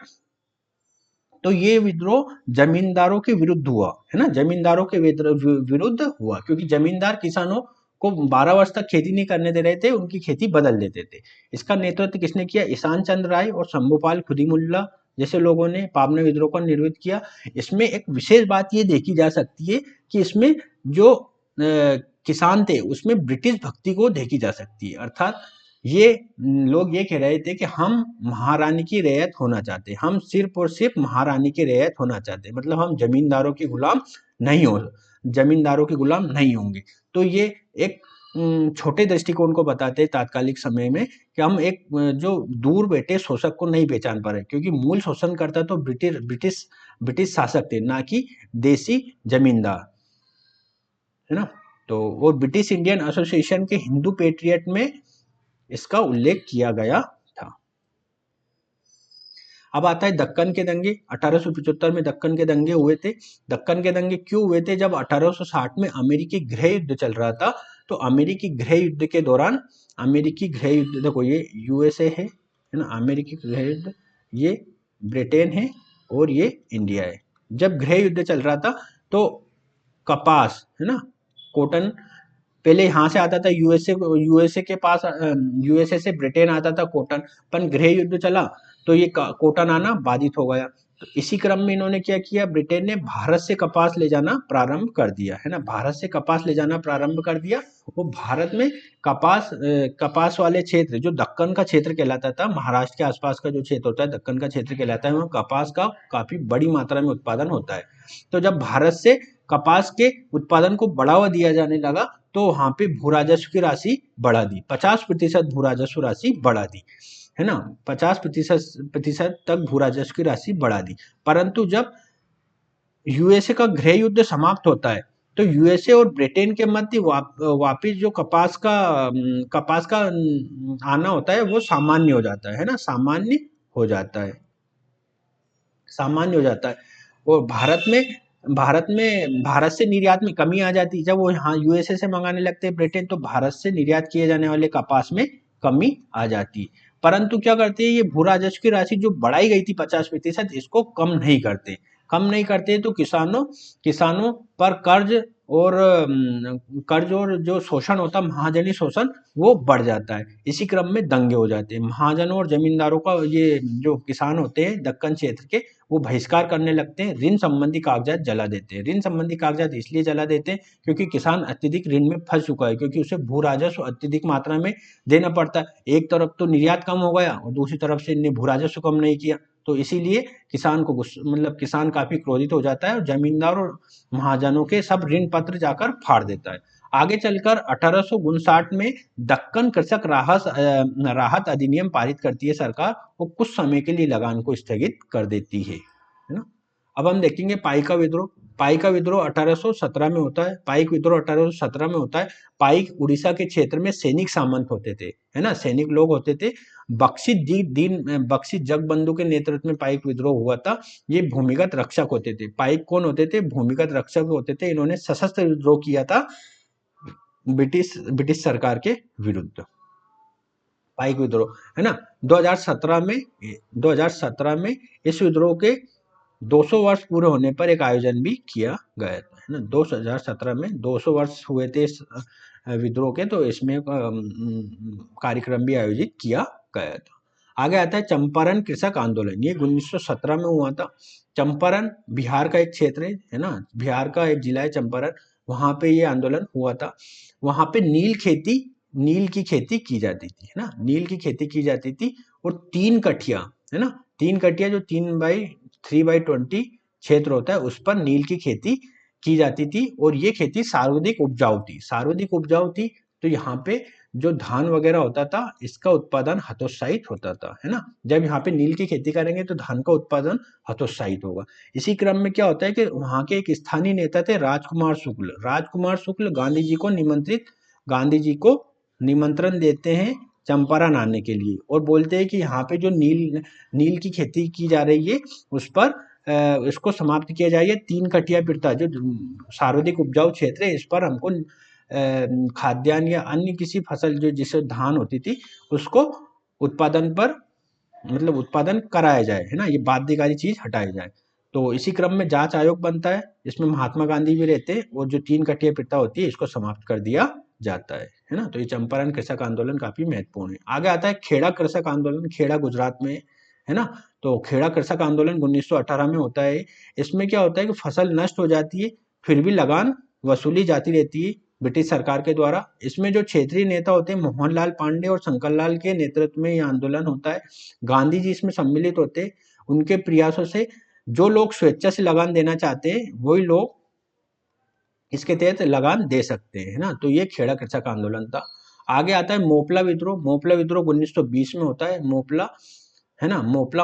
तो ये विद्रोह जमींदारों के विरुद्ध हुआ, है ना, जमींदारों के विरुद्ध हुआ, क्योंकि जमींदार किसानों को 12 वर्ष तक खेती नहीं करने दे रहे थे, उनकी खेती बदल देते थे। इसका नेतृत्व किसने किया? ईशान चंद्र राय और शंभुपाल खुदीमुल्ला जैसे लोगों ने पाबना विद्रोह का निर्वृत्त किया। इसमें एक विशेष बात ये देखी जा सकती है कि इसमें जो किसान थे उसमें ब्रिटिश भक्ति को देखी जा सकती है, अर्थात ये लोग ये कह रहे थे कि हम महारानी की रैयत होना चाहते हैं, हम सिर्फ और सिर्फ महारानी की रैयत होना चाहते हैं, मतलब हम जमींदारों के गुलाम नहीं हो, जमींदारों के गुलाम नहीं होंगे। तो ये एक छोटे दृष्टिकोण को बताते हैं तात्कालिक समय में कि हम एक जो दूर बैठे शोषक को नहीं पहचान पा रहे, क्योंकि मूल शोषण करता तो ब्रिटिश शासक थे, ना कि देसी जमींदार, है ना। तो वो ब्रिटिश इंडियन एसोसिएशन के हिंदू पेट्रियट में इसका उल्लेख किया गया था। अब आता है दक्कन के दंगे। 1875 में दक्कन के दंगे हुए थे। दक्कन के दंगे क्यों हुए थे? जब 1860 में अमेरिकी गृह युद्ध चल रहा था, तो अमेरिकी गृह युद्ध के दौरान, अमेरिकी गृह युद्ध, देखो ये यूएसए है ना, अमेरिकी गृह युद्ध, ये ब्रिटेन है और ये इंडिया है। जब गृह युद्ध चल रहा था तो कपास, है ना, कॉटन, पहले यहाँ से आता था यूएसए के पास, यूएसए से ब्रिटेन आता था कॉटन, पर गृह युद्ध चला तो ये कॉटन आना बाधित हो गया। तो इसी क्रम में इन्होंने क्या किया, ब्रिटेन ने भारत से कपास ले जाना प्रारंभ कर दिया, है ना, भारत से कपास ले जाना प्रारंभ कर दिया। वो भारत में कपास वाले क्षेत्र, जो दक्कन का क्षेत्र कहलाता था, महाराष्ट्र के आसपास का जो क्षेत्र होता है दक्कन का क्षेत्र कहलाता है, वहाँ कपास का काफी बड़ी मात्रा में उत्पादन होता है। तो जब भारत से कपास के उत्पादन को बढ़ावा दिया जाने लगा, तो वहां पे भू राजस्व की राशि बढ़ा दी, 50% भू राजस्व राशि बढ़ा दी, है ना, 50% तक भू राजस्व की राशि बढ़ा दी। परंतु जब यूएसए का गृह युद्ध समाप्त होता है, तो यूएसए और ब्रिटेन के मध्य वापिस जो कपास का आना होता है वो सामान्य हो जाता है ना, सामान्य हो जाता है, सामान्य हो जाता है। और भारत से निर्यात में कमी आ जाती है। जब वो यहाँ यूएसए से मंगाने लगते हैं ब्रिटेन, तो भारत से निर्यात किए जाने वाले कपास में कमी आ जाती है। परंतु क्या करते हैं, ये भू राजस्व की राशि जो बढ़ाई गई थी 50%, इसको कम नहीं करते, तो किसानों पर कर्ज और कर्ज और जो शोषण होता है, महाजनी शोषण, वो बढ़ जाता है। इसी क्रम में दंगे हो जाते हैं। महाजनों और जमींदारों का, ये जो किसान होते हैं दक्कन क्षेत्र के, वो बहिष्कार करने लगते हैं, ऋण संबंधी कागजात जला देते हैं। ऋण संबंधी कागजात इसलिए जला देते हैं क्योंकि किसान अत्यधिक ऋण में फंस चुका है, क्योंकि उसे भू राजस्व अत्यधिक मात्रा में देना पड़ता है। एक तरफ तो निर्यात कम हो गया और दूसरी तरफ से इनने भू राजस्व कम नहीं किया, तो इसीलिए किसान को मतलब किसान काफी क्रोधित हो जाता है और जमींदार और महाजनों के सब ऋण पत्र जाकर फाड़ देता है। आगे चलकर 1859 में दक्कन कृषक राहत अधिनियम पारित करती है सरकार, वो कुछ समय के लिए लगान को स्थगित कर देती है ना। अब हम देखेंगे पाइका विद्रोह। पाइका विद्रोह 1817 में होता है। पाइक विद्रोह 1817 में होता है। पाइक उड़ीसा के क्षेत्र में सैनिक सामंत होते थे, है ना, सैनिक लोग होते थे। बख्शी जगबंधु के नेतृत्व में पाइक विद्रोह हुआ था। ये भूमिगत रक्षक होते थे। पाइक कौन होते थे? भूमिगत रक्षक होते थे। इन्होंने सशस्त्र विद्रोह किया था ब्रिटिश सरकार के विरुद्ध। पाइक विद्रोह, है ना। 2017 में इस विद्रोह के 200 वर्ष पूरे होने पर एक आयोजन भी किया गया था, है ना। 2017 में 200 वर्ष हुए थे इस विद्रोह के, तो इसमें कार्यक्रम भी आयोजित किया गया था। आगे आता है चंपारण कृषक आंदोलन। ये 1917 में हुआ था। चंपारण बिहार का एक क्षेत्र है ना, बिहार का एक जिला है चंपारण, वहां पे ये आंदोलन हुआ था। वहां पे नील की खेती की जाती थी, है ना, नील की खेती की जाती थी। और 3 कठिया, है ना, 3 कठिया जो 3/20 क्षेत्र होता है, उस पर नील की खेती की जाती थी। और ये खेती सर्वाधिक उपजाऊ थी। तो यहाँ पे जो धान वगैरह होता था, इसका उत्पादन हतोत्साहित होता था, है ना। जब यहाँ पे नील की खेती करेंगे तो धान का उत्पादन हतोत्साहित होगा। इसी क्रम में क्या होता है कि वहाँ के एक स्थानीय नेता थे राजकुमार शुक्ल गांधी जी को निमंत्रण देते हैं चंपारण आने के लिए, और बोलते हैं कि यहाँ पे जो नील की खेती की जा रही है, उस पर इसको समाप्त किया जाए। 3 कटिया प्रथा जो सर्वाधिक उपजाऊ क्षेत्र है, इस पर हमको खाद्यान्न या अन्य किसी फसल जो जिसे धान होती थी, उसको उत्पादन कराया जाए, है ना, ये बाध्यकारी चीज हटाई जाए। तो इसी क्रम में जांच आयोग बनता है, इसमें महात्मा गांधी भी रहते हैं, और जो 3 कटिया प्रथा होती है, इसको समाप्त कर दिया जाता है ना। तो ये चंपारण कृषक आंदोलन काफी महत्वपूर्ण है। आगे आता है खेड़ा कृषक आंदोलन। खेड़ा गुजरात में है ना। तो खेड़ा कृषक आंदोलन 1918 में होता है। इसमें क्या होता है कि फसल नष्ट हो जाती है, फिर भी लगान वसूली जाती रहती है ब्रिटिश सरकार के द्वारा। इसमें जो क्षेत्रीय नेता होते हैं मोहनलाल पांडे और शंकरलाल के नेतृत्व में यह आंदोलन होता है। गांधी जी इसमें सम्मिलित होते हैं। उनके प्रयासों से जो लोग स्वेच्छा से लगान देना चाहते हैं, वही लोग इसके तहत लगान दे सकते हैं, है ना। तो ये खेड़ा कृषक आंदोलन था। आगे आता है मोपला विद्रोह। मोपला विद्रोह 1920 में होता है। मोपला, है ना, मोपला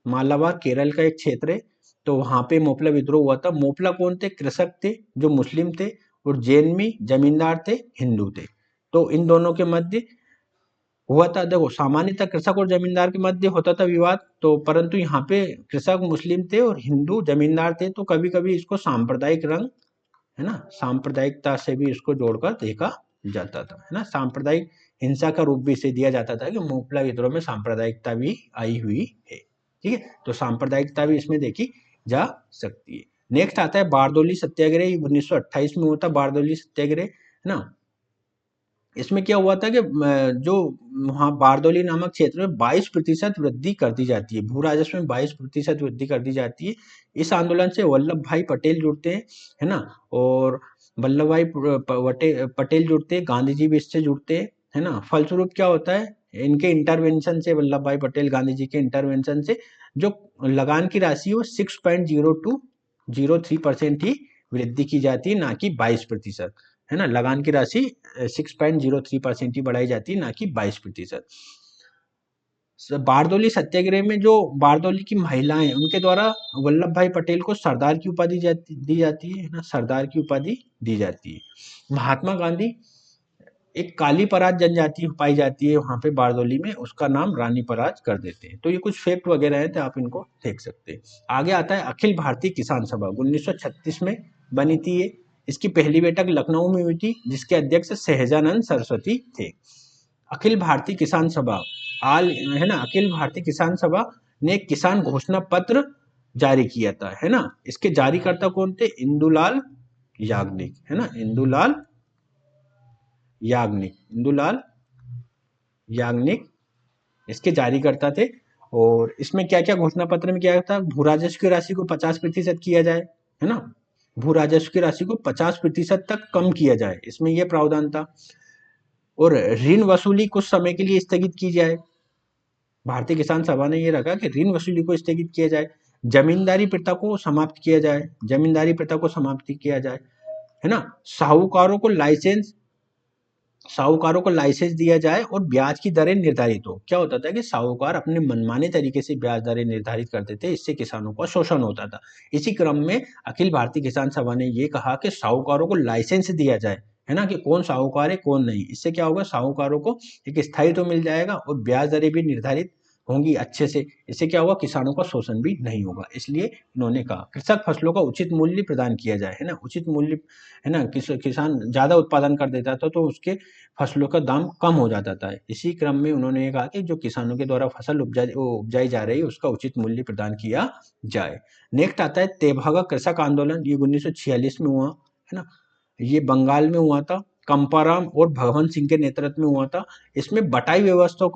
मालाबार केरल का एक क्षेत्र है। तो वहां पे मोपला विद्रोह हुआ था। मोपला कौन थे? कृषक थे जो मुस्लिम थे, और जैनमी जमींदार थे, हिंदू थे। तो इन दोनों के मध्य हुआ था। देखो, सामान्यतः कृषक और जमींदार के मध्य होता था विवाद, तो परंतु यहाँ पे कृषक मुस्लिम थे और हिंदू जमींदार थे, तो कभी कभी इसको सांप्रदायिक रंग, है ना, सांप्रदायिकता से भी इसको जोड़कर देखा जाता था, है ना। सांप्रदायिक हिंसा का रूप भी इसे दिया जाता था कि मोपला विद्रोह में सांप्रदायिकता भी आई हुई है। ठीक है, तो सांप्रदायिकता भी इसमें देखी जा सकती है। नेक्स्ट आता है बारदोली सत्याग्रह। 1928 में होता बारदोली सत्याग्रह, है ना। इसमें क्या हुआ था कि जो वहाँ बारदोली नामक क्षेत्र में 22% वृद्धि कर दी जाती है, भू राजस्व में 22% वृद्धि कर दी जाती है। इस आंदोलन से वल्लभ भाई पटेल जुड़ते हैं, है ना, और वल्लभ भाई पटेल जुड़ते हैं, गांधी जी भी इससे जुड़ते हैं, है ना। फलस्वरूप क्या होता है, इनके इंटरवेंशन से, वल्लभ भाई पटेल गांधी जी के इंटरवेंशन से जो लगान की राशि वो 6.0203% ही वृद्धि की जाती है, ना कि 22%, है ना। लगान की राशि 6.03% ही बढ़ाई जाती है, ना कि 22%। बारदोली सत्याग्रह में जो बारदोली की महिलाएं, उनके द्वारा वल्लभ भाई पटेल को सरदार की उपाधि दी जाती है ना, सरदार की उपाधि दी जाती है। महात्मा गांधी, एक काली पराग जनजाति पाई जाती है वहां पे बारदोली में, उसका नाम रानी पराग कर देते हैं। तो ये कुछ फैक्ट वगैरह है, तो आप इनको देख सकते हैं। आगे आता है अखिल भारतीय किसान सभा। 1936 में बनी थी ये। इसकी पहली बैठक लखनऊ में हुई थी, जिसके अध्यक्ष सहजानंद सरस्वती थे। अखिल भारतीय किसान सभा है ना, अखिल भारतीय किसान सभा ने एक किसान घोषणा पत्र जारी किया था, है ना। इसके जारीकर्ता कौन थे? इंदुलाल याग्निक, है ना, इंदुलाल याग्निक, इंदुलाल याग्निक इसके जारीकर्ता थे। और इसमें क्या क्या घोषणा पत्र में क्या था, भू राजस्व की राशि को 50% किया जाए, है ना, भू राजस्व की राशि को 50% तक कम किया जाए, इसमें यह प्रावधान था। और ऋण वसूली कुछ समय के लिए स्थगित की जाए, भारतीय किसान सभा ने यह रखा कि ऋण वसूली को स्थगित किया जाए, जमींदारी प्रथा को समाप्त किया जाए, जमींदारी प्रथा को समाप्त किया जाए, है ना, साहूकारों को लाइसेंस दिया जाए और ब्याज की दरें निर्धारित हो। क्या होता था कि साहूकार अपने मनमाने तरीके से ब्याज दरें निर्धारित करते थे, इससे किसानों का शोषण होता था। इसी क्रम में अखिल भारतीय किसान सभा ने यह कहा कि साहूकारों को लाइसेंस दिया जाए, है ना, कि कौन साहूकार है कौन नहीं। इससे क्या होगा, साहूकारों को एक स्थायित्व मिल जाएगा और ब्याज दरें भी निर्धारित होंगी अच्छे से। इससे क्या होगा, किसानों का शोषण भी नहीं होगा। इसलिए इन्होंने कहा कृषक फसलों का उचित मूल्य प्रदान किया जाए, है ना, उचित मूल्य, है ना, किसान ज्यादा उत्पादन कर देता था तो उसके फसलों का दाम कम हो जाता था। इसी क्रम में उन्होंने ये कहा कि जो किसानों के द्वारा फसल उपजाई जा रही है उसका उचित मूल्य प्रदान किया जाए। नेक्स्ट आता है तेभागा कृषक आंदोलन, ये 1946 में हुआ, है ना, ये बंगाल में हुआ था, कंपाराम और भगवंत सिंह के नेतृत्व में हुआ था। इसमें बटाई व्यवस्था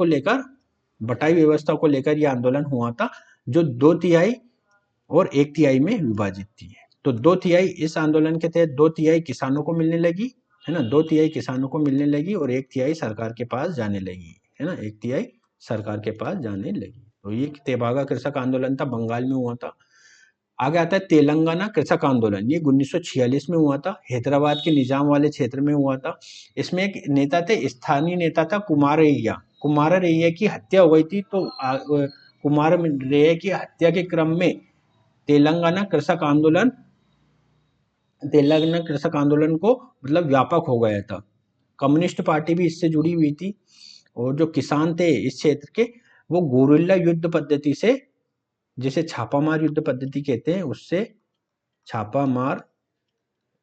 को लेकर यह आंदोलन हुआ था, जो 2/3 और 1/3 में विभाजित थी। तो 2/3 इस आंदोलन के तहत 2/3 किसानों को मिलने लगी, है ना, 2/3 किसानों को मिलने लगी और 1/3 सरकार के पास जाने लगी, है ना, 1/3 सरकार के पास जाने लगी। तो ये तेभागा कृषक आंदोलन था, बंगाल में हुआ था। आगे आता है तेलंगाना कृषक आंदोलन, ये 1946 में हुआ था, हैदराबाद के निजाम वाले क्षेत्र में हुआ था। इसमें एक नेता थे, स्थानीय नेता था कुमारैया की हत्या हो गई थी। तो कुमारैया की हत्या के क्रम में तेलंगाना कृषक आंदोलन को मतलब व्यापक हो गया था। कम्युनिस्ट पार्टी भी इससे जुड़ी हुई थी। और जो किसान थे इस क्षेत्र के, वो गोरिल्ला युद्ध पद्धति से, जिसे छापामार युद्ध पद्धति कहते हैं, उससे छापामार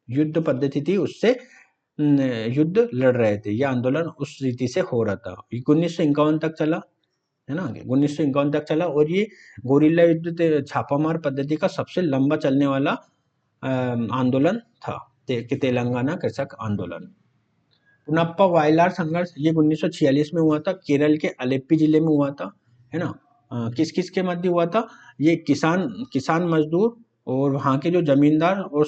युद्ध पद्धति थी, उससे युद्ध लड़ रहे थे। यह आंदोलन उस रीति से हो रहा था। 1951 तक चला, है ना, 1951 तक चला। और ये गोरिल्ला युद्ध छापामार पद्धति का सबसे लंबा चलने वाला आंदोलन था, तेलंगाना कृषक आंदोलन। पुनप्पा वायलार संघर्ष, ये 1946 में हुआ था, केरल के अलेप्पी जिले में हुआ था, है ना। किस किस के मध्य हुआ था, ये किसान मजदूर और वहाँ के जो जमींदार और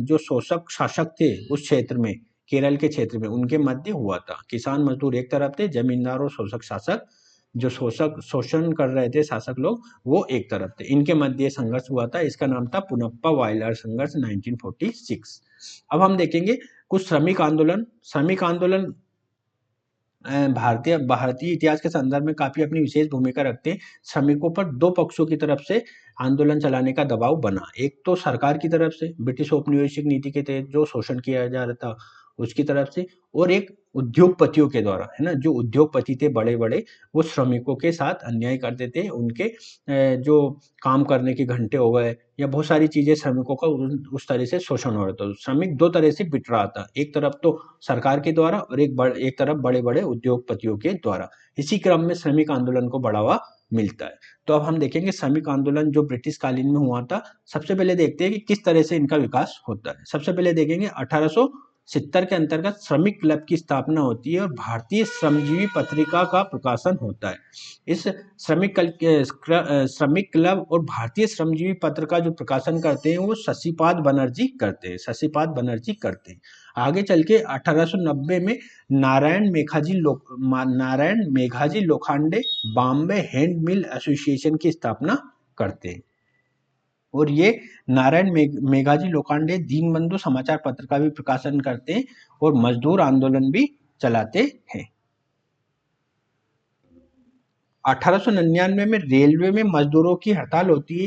जो शासक थे उस क्षेत्र में, केरल के क्षेत्र में, उनके मध्य हुआ था। किसान मजदूर एक तरफ थे, जमींदार और शासक जो शोषण कर रहे थे शासक लोग, वो एक तरफ थे। इनके मध्य संघर्ष हुआ था, इसका नाम था पुनप्पा वायलार संघर्ष 1946। अब हम देखेंगे कुछ श्रमिक आंदोलन भारतीय इतिहास के संदर्भ में काफी अपनी विशेष भूमिका रखते हैं। श्रमिकों पर दो पक्षों की तरफ से आंदोलन चलाने का दबाव बना, एक तो सरकार की तरफ से ब्रिटिश औपनिवेशिक नीति के तहत जो शोषण किया जा रहा था उसकी तरफ से, और एक उद्योगपतियों के द्वारा, है ना, जो उद्योगपति थे बड़े बड़े, वो श्रमिकों के साथ अन्याय करते थे। उनके जो काम करने के घंटे हो गए या बहुत सारी चीजें, श्रमिकों का उस तरह से शोषण हो रहा था। श्रमिक दो तरह से पिट रहा था, एक तरफ तो सरकार के द्वारा और एक तरफ बड़े बड़े उद्योगपतियों के द्वारा। इसी क्रम में श्रमिक आंदोलन को बढ़ावा मिलता है। तो अब हम देखेंगे श्रमिक आंदोलन जो ब्रिटिश कालीन में हुआ था। सबसे पहले देखते हैं कि किस तरह से इनका विकास होता है। सबसे पहले देखेंगे 1870 के अंतर्गत श्रमिक क्लब की स्थापना होती है और भारतीय श्रमजीवी पत्रिका का प्रकाशन होता है। इस श्रमिक क्लब और भारतीय श्रमजीवी पत्र का जो प्रकाशन करते हैं वो शशिपाद बनर्जी करते हैं। आगे चल के 1890 में Narayan Meghaji Lokhande Bombay hand mill association की स्थापना करते हैं। और ये नारायण मेघाजी लोखंडे दीनबंधु समाचार पत्र का भी प्रकाशन करते हैं और मजदूर आंदोलन भी चलाते हैं। 1899 में रेलवे में मजदूरों की हड़ताल होती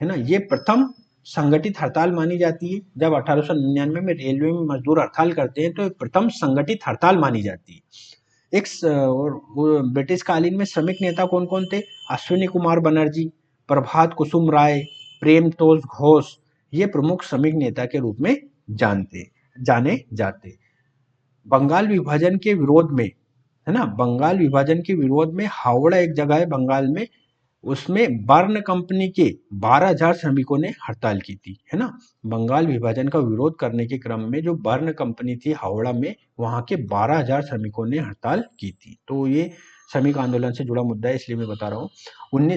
है ना, ये प्रथम संगठित हड़ताल मानी जाती है। जब 1899 में रेलवे में मजदूर हड़ताल करते हैं तो एक प्रथम संगठित हड़ताल मानी जाती है। एक ब्रिटिश कालीन में श्रमिक नेता कौन कौन थे, अश्विनी कुमार बनर्जी, प्रभात कुसुम राय, प्रेमतोष घोष, ये प्रमुख श्रमिक नेता के रूप में जाने जाते। बंगाल विभाजन के विरोध में, है ना, बंगाल विभाजन के विरोध में हावड़ा एक जगह है बंगाल में, उसमें बर्न कंपनी के 12,000 श्रमिकों ने हड़ताल की थी, है ना। बंगाल विभाजन का विरोध करने के क्रम में जो बर्न कंपनी थी हावड़ा में, वहां के 12,000 श्रमिकों ने हड़ताल की थी। तो ये श्रमिक आंदोलन से जुड़ा मुद्दा है, इसलिए मैं बता रहा हूँ।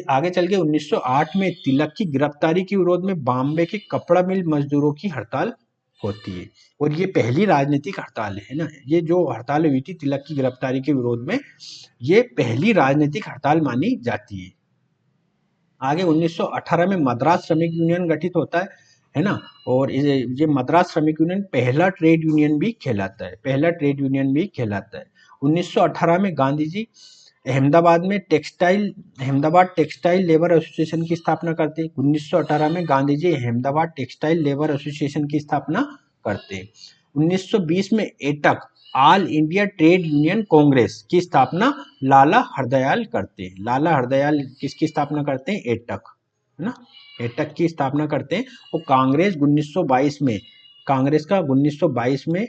आगे चल के 1908 में तिलक की गिरफ्तारी के विरोध में बॉम्बे के कपड़ा मिल मजदूरों की हड़ताल होती है, और ये पहली राजनीतिक हड़ताल है ना। ये जो हड़ताल हुई थी तिलक की गिरफ्तारी के विरोध में, ये पहली राजनीतिक हड़ताल मानी जाती है। आगे 1918 में मद्रास श्रमिक यूनियन गठित होता है ना। और ये मद्रास श्रमिक यूनियन पहला ट्रेड यूनियन भी कहलाता है, पहला ट्रेड यूनियन भी कहलाता है। 1918 में Gandhi ji Ahmedabad textile labour association की स्थापना करते हैं। 1918 में Gandhi ji Ahmedabad textile labour association की स्थापना करते हैं। 1920 में AITUC all India trade union Congress की स्थापना लाला हरदयाल करते हैं। लाला हरदयाल किसकी स्थापना करते हैं? एटक, है ना, एटक की स्थापना करते हैं। वो कांग्रेस 1922 में, कांग्रेस का 1922 में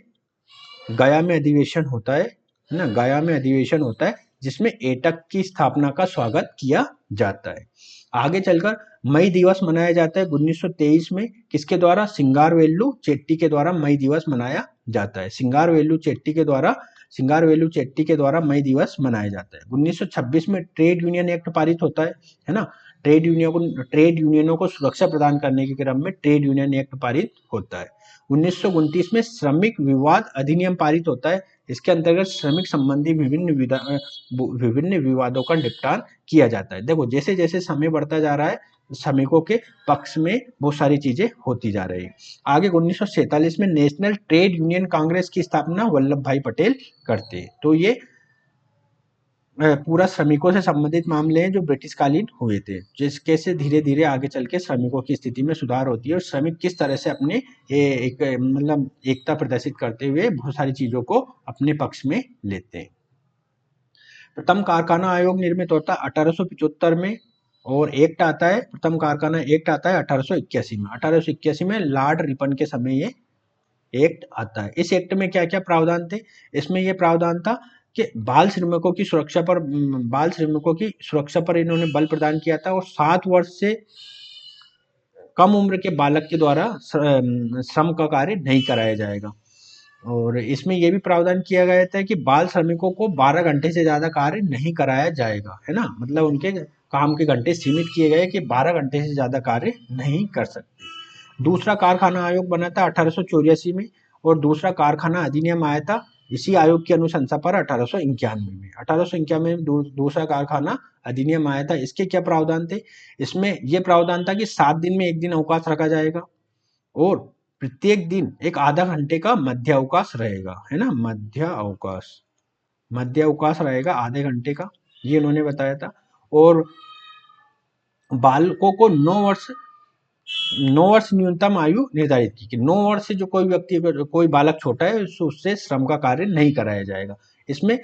गया में अधिवेशन होता है ना, गया में अधिवेशन होता है, जिसमें एटक की स्थापना का स्वागत किया जाता है। आगे चलकर मई दिवस मनाया जाता है 1923 में, किसके द्वारा? सिंगारवेलु चेट्टी के द्वारा मई दिवस मनाया जाता है। सिंगारवेलु चेट्टी के द्वारा मई दिवस मनाया जाता है। 1926 में ट्रेड यूनियन एक्ट पारित होता है ना। ट्रेड यूनियनों को सुरक्षा प्रदान करने के क्रम में ट्रेड यूनियन एक्ट पारित होता है। 1929 में श्रमिक विवाद अधिनियम पारित होता है। इसके अंतर्गत श्रमिक संबंधी विभिन्न विवादों का निपटान किया जाता है। देखो जैसे जैसे समय बढ़ता जा रहा है, श्रमिकों के पक्ष में बहुत सारी चीजें होती जा रही है। आगे 1947 में नेशनल ट्रेड यूनियन कांग्रेस की स्थापना वल्लभ भाई पटेल करते हैं। तो ये पूरा श्रमिकों से संबंधित मामले हैं जो ब्रिटिश कालीन हुए थे, जिसके से धीरे धीरे आगे चल के श्रमिकों की स्थिति में सुधार होती है, और श्रमिक किस तरह से अपने एक मतलब एकता प्रदर्शित करते हुए बहुत सारी चीजों को अपने पक्ष में लेते हैं। प्रथम कारखाना आयोग निर्मित होता है 1875 में, और एक्ट आता है, प्रथम कारखाना एक्ट आता है 1881 में। 1881 में लॉर्ड रिपन के समय ये एक्ट आता है। इस एक्ट में क्या क्या प्रावधान थे? इसमें यह प्रावधान था कि बाल श्रमिकों की सुरक्षा पर इन्होंने बल प्रदान किया था, और 7 वर्ष से कम उम्र के बालक के द्वारा श्रम का कार्य नहीं कराया जाएगा। और इसमें यह भी प्रावधान किया गया था कि बाल श्रमिकों को 12 घंटे से ज्यादा कार्य नहीं कराया जाएगा, है ना। मतलब उनके काम के घंटे सीमित किए गए कि 12 घंटे से ज्यादा कार्य नहीं कर सकते। दूसरा कारखाना आयोग बना था 1884 में, और दूसरा कारखाना अधिनियम आया था इसी आयोग की अनुशंसा पर 1891 में। 1891 में दूसरा कारखाना अधिनियम आया था। इसके क्या प्रावधान थे? इसमें यह प्रावधान था कि 7 दिन में 1 दिन अवकाश रखा जाएगा, और प्रत्येक दिन एक आधा घंटे का मध्य अवकाश रहेगा, है ना। मध्य अवकाश रहेगा आधे घंटे का, ये उन्होंने बताया था। और बालकों को 9 वर्ष न्यूनतम आयु निर्धारित की कि 9 वर्ष से जो कोई व्यक्ति, कोई बालक छोटा है, उससे श्रम का कार्य नहीं कराया जाएगा। इसमें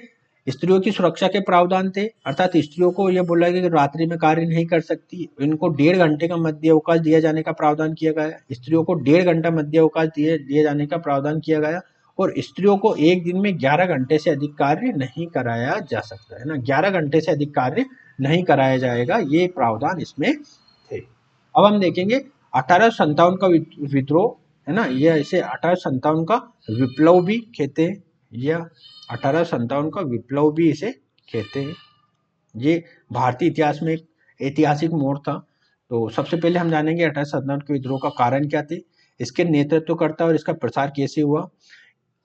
स्त्रियों की सुरक्षा के प्रावधान थे, अर्थात स्त्रियों को यह बोला गया कि रात्रि में कार्य नहीं कर सकती, इनको 1.5 घंटे का मध्य अवकाश दिया जाने का प्रावधान किया गया। स्त्रियों को 1.5 घंटा मध्य अवकाश दिए जाने का प्रावधान किया गया, और स्त्रियों को एक दिन में 11 घंटे से अधिक कार्य नहीं कराया जा सकता, है ना। 11 घंटे से अधिक कार्य नहीं कराया जाएगा, ये प्रावधान इसमें थे। अब हम देखेंगे 1857 का विद्रोह, है ना। ये इसे 1857 का विप्लव भी कहते हैं, या 1857 का विप्लव भी इसे कहते हैं। ये भारतीय इतिहास में एक ऐतिहासिक मोड़ था। तो सबसे पहले हम जानेंगे 1857 के विद्रोह का कारण क्या थे, इसके नेतृत्वकर्ता और इसका प्रसार कैसे हुआ।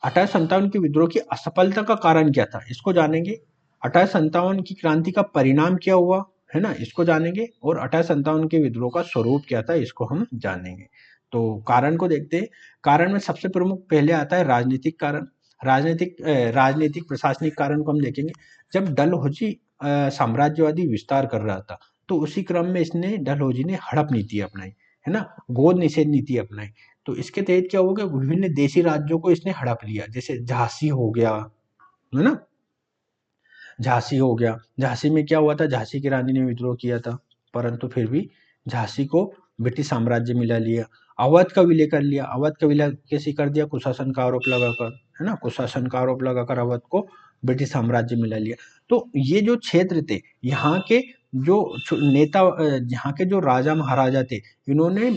1857 के विद्रोह की असफलता का कारण क्या था, इसको जानेंगे। 1857 की क्रांति का परिणाम क्या हुआ, है ना, इसको जानेंगे। और 1857 के विद्रोह का स्वरूप क्या था, इसको हम जानेंगे। तो कारण को देखते हैं। कारण में सबसे प्रमुख पहले आता है राजनीतिक कारण। राजनीतिक प्रशासनिक कारण को हम देखेंगे। जब डलहौजी साम्राज्यवादी विस्तार कर रहा था, तो उसी क्रम में इसने, डलहौजी ने हड़प नीति अपनाई, है ना, गोद निषेध नीति अपनाई। तो इसके तहत क्या होगा, विभिन्न देशी राज्यों को इसने हड़प लिया, जैसे झांसी हो गया, है ना, झांसी में क्या हुआ था, झांसी की रानी ने विद्रोह किया था, परंतु फिर भी झांसी को ब्रिटिश साम्राज्य मिला लिया। अवध का विलय कर लिया। अवध का विलय कैसे कर दिया? कुशासन का आरोप लगाकर, है ना, कुशासन का आरोप लगाकर अवध को ब्रिटिश साम्राज्य मिला लिया। तो ये जो क्षेत्र थे, यहाँ के जो नेता यहाँ के जो राजा महाराजा थे, इन्होंने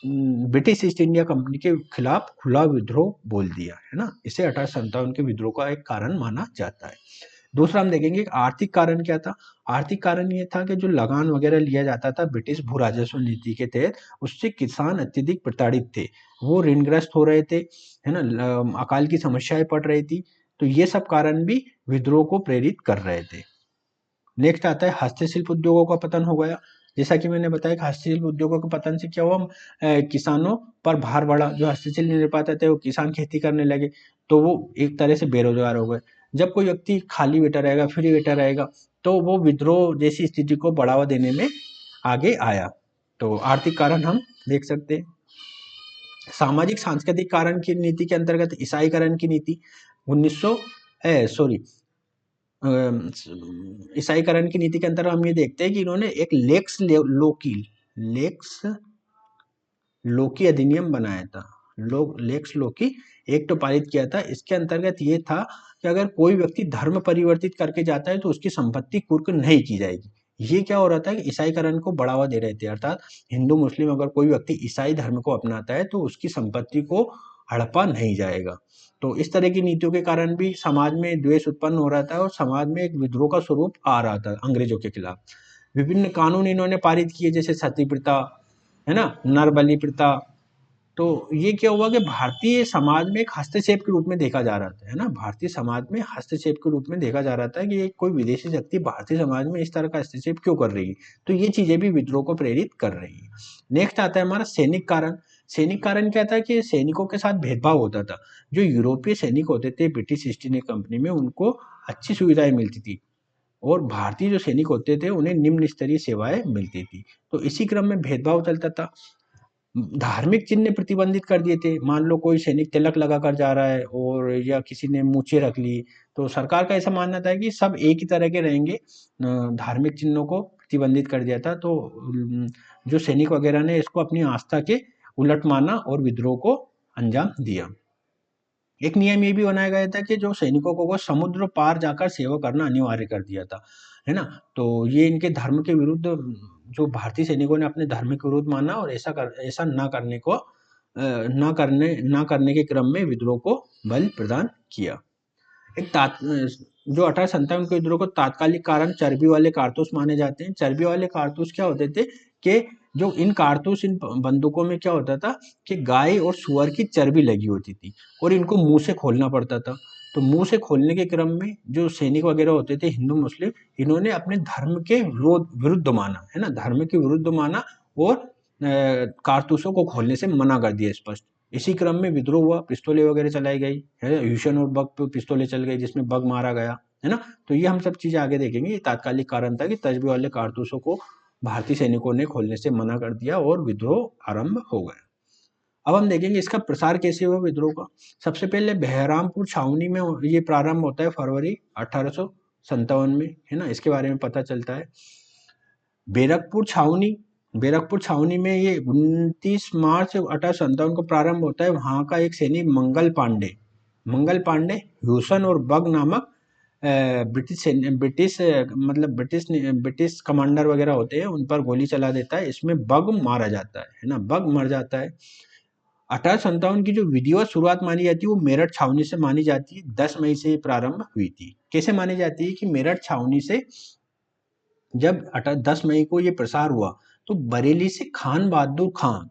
ब्रिटिश ईस्ट इंडिया कंपनी के खिलाफ खुला विद्रोह बोल दिया, है ना। इसे 1857 के विद्रोह का एक कारण माना जाता है। दूसरा हम देखेंगे आर्थिक कारण क्या था। आर्थिक कारण ये था कि जो लगान वगैरह लिया जाता था ब्रिटिश भू राजस्व नीति के तहत, उससे किसान अत्यधिक प्रताड़ित थे, वो ऋणग्रस्त हो रहे थे, है ना, अकाल की समस्याएं पड़ रही थी। तो ये सब कारण भी विद्रोह को प्रेरित कर रहे थे। नेक्स्ट आता है हस्तशिल्प उद्योगों का पतन हो गया। जैसा कि मैंने बताया कि हस्तशिल्प उद्योगों के पतन से क्या हुआ, किसानों पर भार बढ़ा। जो हस्तशिल्प नहीं पाते थे वो किसान खेती करने लगे, तो वो एक तरह से बेरोजगार हो गए। जब कोई व्यक्ति खाली बैठा रहेगा, फ्री बैठा रहेगा, तो वो विद्रोह जैसी स्थिति को बढ़ावा देने में आगे आया। तो आर्थिक कारण हम देख सकते हैं। सामाजिक सांस्कृतिक कारण की नीति के अंतर्गत ईसाईकरण की नीति 1900 ईसाईकरण की नीति के अंतर्गत हम ये देखते हैं कि इन्होंने एक लेक्स लोकी अधिनियम बनाया था। लेक्स लोकी एक तो पारित किया था। इसके अंतर्गत ये था कि अगर कोई व्यक्ति धर्म परिवर्तित करके जाता है तो उसकी संपत्ति कुर्क नहीं की जाएगी। ये क्या हो रहा था कि ईसाईकरण को बढ़ावा दे रहे थे, अर्थात हिंदू मुस्लिम अगर कोई व्यक्ति ईसाई धर्म को अपनाता है तो उसकी संपत्ति को हड़पा नहीं जाएगा। तो इस तरह की नीतियों के कारण भी समाज में द्वेष उत्पन्न हो रहा था और समाज में एक विद्रोह का स्वरूप आ रहा था अंग्रेजों के खिलाफ। विभिन्न कानून इन्होंने पारित किए, जैसे सती प्रथा, है ना, नर बलि प्रथा। तो ये क्या हुआ कि भारतीय समाज में एक हस्तक्षेप के रूप में देखा जा रहा था, है ना, भारतीय समाज में हस्तक्षेप के रूप में देखा जा रहा था कि ये कोई विदेशी शक्ति भारतीय समाज में इस तरह का हस्तक्षेप क्यों कर रही है। तो ये चीजें भी विद्रोह को प्रेरित कर रही है। नेक्स्ट आता है हमारा सैनिक कारण। सैनिक कारण क्या था कि सैनिकों के साथ भेदभाव होता था। जो यूरोपीय सैनिक होते थे ब्रिटिश ईस्ट इंडिया कंपनी में, उनको अच्छी सुविधाएं मिलती थी, और भारतीय जो सैनिक होते थे उन्हें निम्न स्तरीय सेवाएं मिलती थी। तो इसी क्रम में भेदभाव चलता था। धार्मिक चिन्ह प्रतिबंधित कर दिए थे। मान लो कोई सैनिक तिलक लगा कर जा रहा है और या किसी ने मूछें रख ली, तो सरकार का ऐसा मानना था कि सब एक ही तरह के रहेंगे। धार्मिक चिन्हों को प्रतिबंधित कर दिया था। तो जो सैनिक वगैरह ने इसको अपनी आस्था के उलट माना और विद्रोह को अंजाम दिया। एक नियम ये भी बनाया गया था कि जो सैनिकों को समुद्र पार जाकर सेवा करना अनिवार्य कर दिया था, है ना। तो ये इनके धर्म के विरुद्ध, जो भारतीय सैनिकों ने अपने धर्म के विरुद्ध माना और ऐसा ना करने के क्रम में विद्रोह को बल प्रदान किया। जो 1857 के विद्रोह को तात्कालिक कारण चर्बी वाले कारतूस माने जाते हैं। चर्बी वाले कारतूस क्या होते थे कि जो इन कारतूस, इन बंदूकों में क्या होता था कि गाय और सुअर की चर्बी लगी होती थी और इनको मुंह से खोलना पड़ता था। तो मुंह से खोलने के क्रम में जो सैनिक वगैरह होते थे हिंदू मुस्लिम, इन्होंने अपने धर्म के विरुद्ध माना, है ना, धर्म के विरुद्ध माना और कारतूसों को खोलने से मना कर दिया स्पष्ट। इसी क्रम में विद्रोह हुआ, पिस्तौलें वगैरह चलाई गई, है, ह्यूशन और बग पे पिस्तौलें चल गई जिसमें बग मारा गया, है ना। तो ये हम सब चीजें आगे देखेंगे। ये तात्कालिक कारण था कि तर्जबे वाले कारतूसों को भारतीय सैनिकों ने खोलने से मना कर दिया और विद्रोह आरंभ हो गया। अब हम देखेंगे इसका प्रसार कैसे हुआ विद्रोह का। सबसे पहले बहरामपुर छावनी में ये प्रारंभ होता है फरवरी 1857 में, है ना, इसके बारे में पता चलता है। बैरकपुर छावनी में ये 29 मार्च 1857 को प्रारंभ होता है। वहां का एक सैनिक मंगल पांडे ह्यूसन और बग नामक ब्रिटिश कमांडर वगैरह होते हैं, उन पर गोली चला देता है। इसमें बग मारा जाता है ना, बग मर जाता है। 1857 की जो विधिवत शुरुआत मानी जाती है वो मेरठ छावनी से मानी जाती है। 10 मई से प्रारंभ हुई थी। कैसे मानी जाती है कि मेरठ छावनी से जब 10 मई को ये प्रसार हुआ तो बरेली से खान बहादुर खान,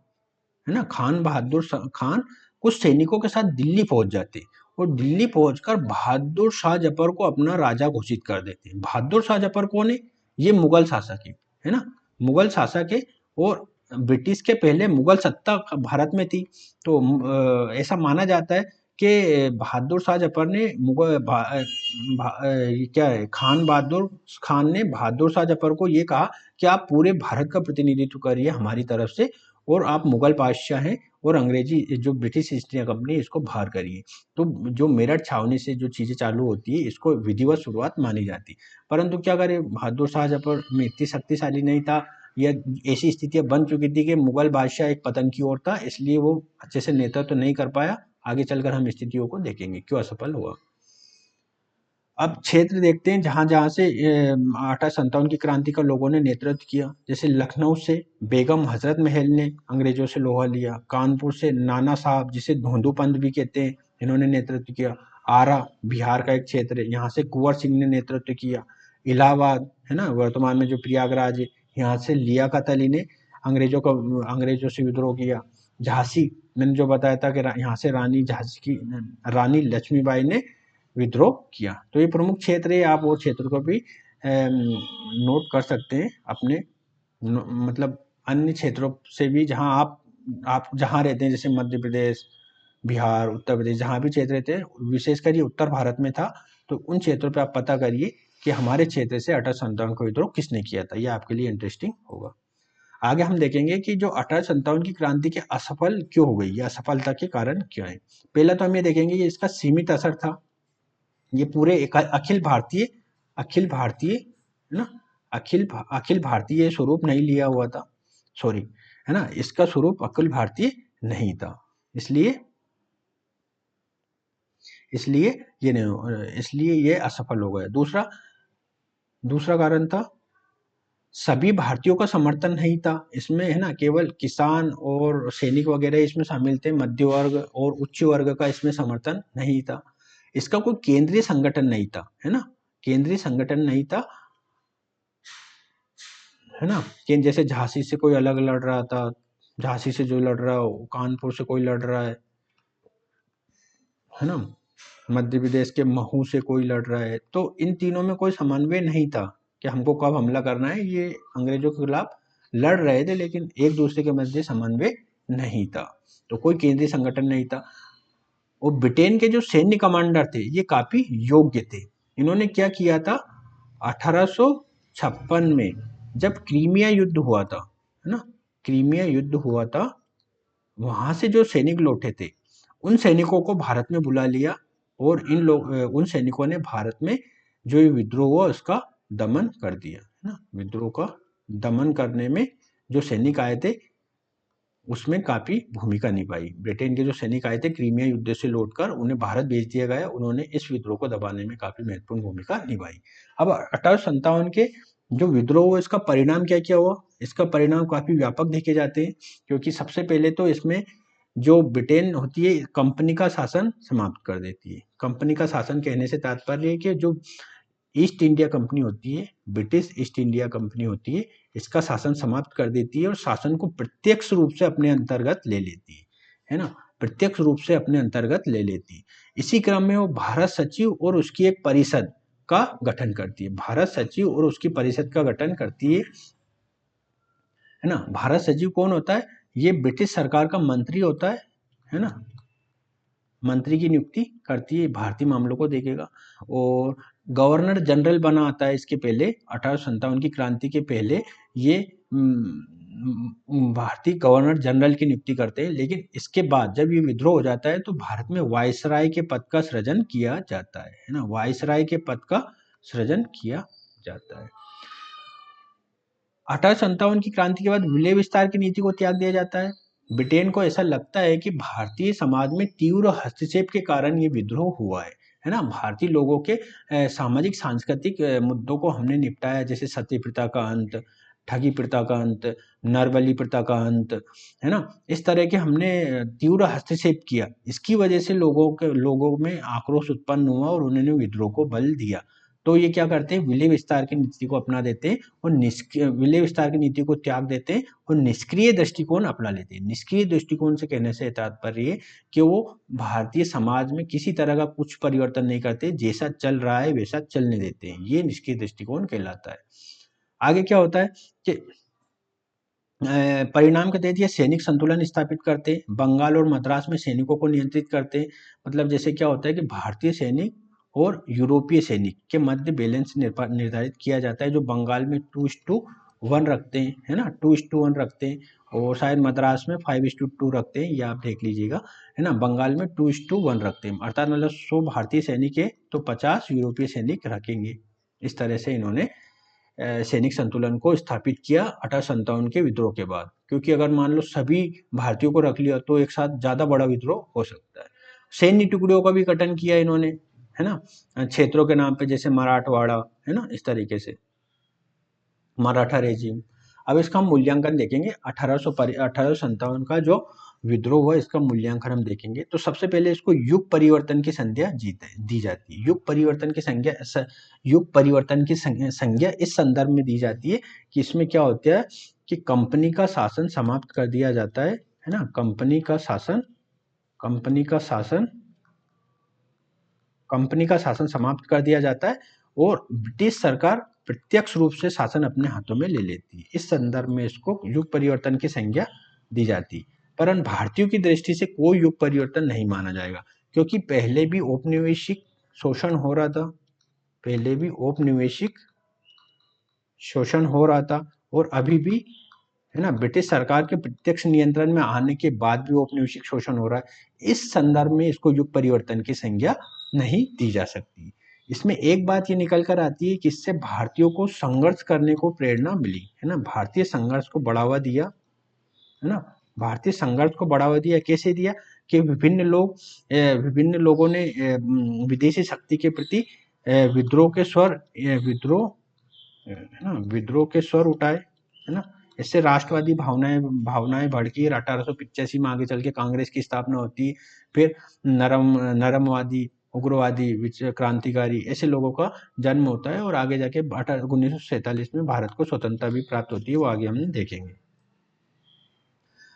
है ना, खान बहादुर खान कुछ सैनिकों के साथ दिल्ली पहुंच जाते और दिल्ली पहुंचकर बहादुर शाह जफर को अपना राजा घोषित कर देते। बहादुर शाह जफर कौन है? ये मुगल शासक है ना, मुगल शासक है। और ब्रिटिश के पहले मुगल सत्ता भारत में थी। तो ऐसा माना जाता है कि बहादुर शाह जफर ने क्या है, खान बहादुर खान ने बहादुर शाह जफर को ये कहा कि आप पूरे भारत का प्रतिनिधित्व करिए हमारी तरफ से, और आप मुगल बादशाह हैं और अंग्रेजी जो ब्रिटिश ईस्ट इंडिया कंपनी इसको बाहर करिए। तो जो मेरठ छावनी से जो चीजें चालू होती है इसको विधिवत शुरुआत मानी जाती। परंतु क्या करे, बहादुर शाह जफर में इतनी शक्तिशाली नहीं था, या ऐसी स्थितियां बन चुकी थी कि मुगल बादशाह एक पतन की ओर था, इसलिए वो अच्छे से नेतृत्व तो नहीं कर पाया। आगे चलकर हम स्थितियों को देखेंगे क्यों असफल हुआ। अब क्षेत्र देखते हैं जहां जहां से 1857 की क्रांति का लोगों ने नेतृत्व किया। जैसे लखनऊ से बेगम हजरत महल ने अंग्रेजों से लोहा लिया। कानपुर से नाना साहब, जिसे धोंदू पंथ भी कहते हैं, इन्होंने नेतृत्व किया। आरा बिहार का एक क्षेत्र है, यहाँ से कुंवर सिंह ने नेतृत्व किया। इलाहाबाद है ना, वर्तमान में जो प्रयागराज है, यहाँ से लियाकत अली ने अंग्रेजों से विद्रोह किया। झांसी, मैंने जो बताया था कि यहाँ से रानी झांसी की रानी लक्ष्मीबाई ने विद्रोह किया। तो ये प्रमुख क्षेत्र है, आप वो क्षेत्र को भी नोट कर सकते हैं अपने मतलब अन्य क्षेत्रों से भी, जहां आप जहां रहते हैं, जैसे मध्य प्रदेश, बिहार, उत्तर प्रदेश, जहां भी क्षेत्र रहते हैं, विशेषकर ये उत्तर भारत में था, तो उन क्षेत्रों पे आप पता करिए कि हमारे क्षेत्र से 1857 का विद्रोह किसने किया था। ये आपके लिए इंटरेस्टिंग होगा। आगे हम देखेंगे कि जो 1857 की क्रांति के असफल क्यों हो गई, या असफलता के कारण क्या है। पहला तो हम ये देखेंगे कि इसका सीमित असर था। ये पूरे अखिल भारतीय है ना, अखिल भारतीय स्वरूप नहीं लिया हुआ था, सॉरी, है ना, इसका स्वरूप अखिल भारतीय नहीं था, इसलिए इसलिए ये असफल हो गया। दूसरा कारण था, सभी भारतीयों का समर्थन नहीं था इसमें, है ना, केवल किसान और सैनिक वगैरह इसमें शामिल थे, मध्य वर्ग और उच्च वर्ग का इसमें समर्थन नहीं था। इसका कोई केंद्रीय संगठन नहीं था, है ना, केंद्रीय संगठन नहीं था, है ना, कि जैसे झांसी से कोई अलग लड़ रहा था, झांसी से जो लड़ रहा हो, कानपुर से कोई लड़ रहा है ना, मध्य प्रदेश के महू से कोई लड़ रहा है, तो इन तीनों में कोई समन्वय नहीं था कि हमको कब हमला करना है। ये अंग्रेजों के खिलाफ लड़ रहे थे, लेकिन एक दूसरे के मध्य समन्वय नहीं था, तो कोई केंद्रीय संगठन नहीं था। और ब्रिटेन के जो सैन्य कमांडर थे, ये काफी योग्य थे। इन्होंने क्या किया था, 1856 में जब क्रीमिया युद्ध हुआ था, है ना, क्रीमिया युद्ध हुआ था, वहां से जो सैनिक लौटे थे, उन सैनिकों को भारत में बुला लिया, और उन सैनिकों ने भारत में जो ये विद्रोह हुआ उसका दमन कर दिया, है ना, विद्रोह का दमन करने में जो सैनिक आए थे उसमें काफी भूमिका निभाई। ब्रिटेन के जो सैनिक आए थे क्रीमिया युद्ध से लौटकर, उन्हें भारत भेज दिया गया, उन्होंने इस विद्रोह को दबाने में काफी महत्वपूर्ण भूमिका निभाई। अब 1857 के जो विद्रोह हुआ, इसका परिणाम क्या क्या हुआ, इसका परिणाम काफी व्यापक देखे जाते हैं, क्योंकि सबसे पहले तो इसमें जो ब्रिटेन होती है, कंपनी का शासन समाप्त कर देती है। कंपनी का शासन कहने से तात्पर्य है कि जो ईस्ट इंडिया कंपनी होती है, ब्रिटिश ईस्ट इंडिया कंपनी होती है, इसका शासन समाप्त कर देती है और शासन को प्रत्यक्ष रूप से अपने अंतर्गत ले लेती है ना, प्रत्यक्ष रूप से अपने अंतर्गत ले लेती है। इसी क्रम में वो भारत सचिव और उसकी एक परिषद का गठन करती है, भारत सचिव और उसकी परिषद का गठन करती है ना। भारत सचिव कौन होता है, ये ब्रिटिश सरकार का मंत्री होता है ना, मंत्री की नियुक्ति करती है, भारतीय मामलों को देखेगा। और गवर्नर जनरल बना आता है इसके पहले, 1857 की क्रांति के पहले ये भारतीय गवर्नर जनरल की नियुक्ति करते हैं, लेकिन इसके बाद जब ये विद्रोह हो जाता है तो भारत में वायसराय के पद का सृजन किया जाता है ना, वायसराय के पद का सृजन किया जाता है। 1857 की क्रांति के बाद विलय विस्तार की नीति को त्याग दिया जाता है। ब्रिटेन को ऐसा लगता है कि भारतीय समाज में तीव्र हस्तक्षेप के कारण ये विद्रोह हुआ है ना। भारतीय लोगों के सामाजिक सांस्कृतिक मुद्दों को हमने निपटाया, जैसे सती प्रथा का अंत, ठगी प्रथा का अंत, नरबली प्रथा का अंत, है ना, इस तरह के हमने तीव्र हस्तक्षेप किया। इसकी वजह से लोगों में आक्रोश उत्पन्न हुआ और उन्होंने विद्रोह को बल दिया। तो ये क्या करते हैं, विलय विस्तार की नीति को अपना देते हैं और विलय विस्तार की नीति को त्याग देते हैं और निष्क्रिय दृष्टिकोण अपना लेते हैं। निष्क्रिय दृष्टिकोण से कहने से तात्पर्य कि वो भारतीय समाज में किसी तरह का कुछ परिवर्तन नहीं करते, जैसा चल रहा है वैसा चलने देते हैं, ये निष्क्रिय दृष्टिकोण कहलाता है। आगे क्या होता है कि परिणाम के तहत ये सैनिक संतुलन स्थापित करते, बंगाल और मद्रास में सैनिकों को नियंत्रित करते। मतलब जैसे क्या होता है कि भारतीय सैनिक और यूरोपीय सैनिक के मध्य बैलेंस निर्धारित किया जाता है, जो बंगाल में 2:1 रखते हैं, है ना, 2:1 रखते हैं, और शायद मद्रास में 5:2 रखते हैं, ये आप देख लीजिएगा, है ना। बंगाल में 2:1 रखते हैं, अर्थात मतलब 100 भारतीय सैनिक है तो 50 यूरोपीय सैनिक रखेंगे। इस तरह से इन्होंने सैनिक संतुलन को स्थापित किया 1857 के विद्रोह के बाद, क्योंकि अगर मान लो सभी भारतीयों को रख लिया तो एक साथ ज्यादा बड़ा विद्रोह हो सकता है। सैन्य टुकड़ियों का भी गठन किया इन्होंने, है ना, क्षेत्रों के नाम पे, जैसे मराठवाड़ा, है ना, इस तरीके से मराठा रेजिम। अब इसका हम मूल्यांकन देखेंगे। 1857 का जो विद्रोह हुआ, इसका मूल्यांकन हम देखेंगे। तो सबसे पहले इसको युग परिवर्तन की संज्ञा दी जाती है। युग परिवर्तन की संज्ञा इस संदर्भ में दी जाती है कि इसमें क्या होता है कि कंपनी का शासन समाप्त कर दिया जाता है ना, कंपनी का शासन समाप्त कर दिया जाता है और ब्रिटिश सरकार प्रत्यक्ष रूप से शासन अपने हाथों में ले लेती है। इस संदर्भ में इसको युग परिवर्तन की संज्ञा दी जाती है। परंतु भारतीयों की दृष्टि से कोई युग परिवर्तन नहीं माना जाएगा, क्योंकि पहले भी औपनिवेशिक शोषण हो रहा था, और अभी भी, है ना, ब्रिटिश सरकार के प्रत्यक्ष नियंत्रण में आने के बाद भी औपनिवेशिक शोषण हो रहा है। इस संदर्भ में इसको युग परिवर्तन की संज्ञा नहीं दी जा सकती। इसमें एक बात ये निकल कर आती है कि इससे भारतीयों को संघर्ष करने को प्रेरणा मिली, है ना, भारतीय संघर्ष को बढ़ावा दिया, है ना, भारतीय संघर्ष को बढ़ावा दिया। कैसे दिया कि विभिन्न लोगों ने विदेशी शक्ति के प्रति विद्रोह के स्वर उठाए, है ना। इससे राष्ट्रवादी भावनाएं भड़की। 1885 में आगे चल के कांग्रेस की स्थापना होती है। फिर नरमवादी, उग्रवादी, क्रांतिकारी, ऐसे लोगों का जन्म होता है और आगे जाके 1947 में भारत को स्वतंत्रता भी प्राप्त होती है, वो आगे हम देखेंगे।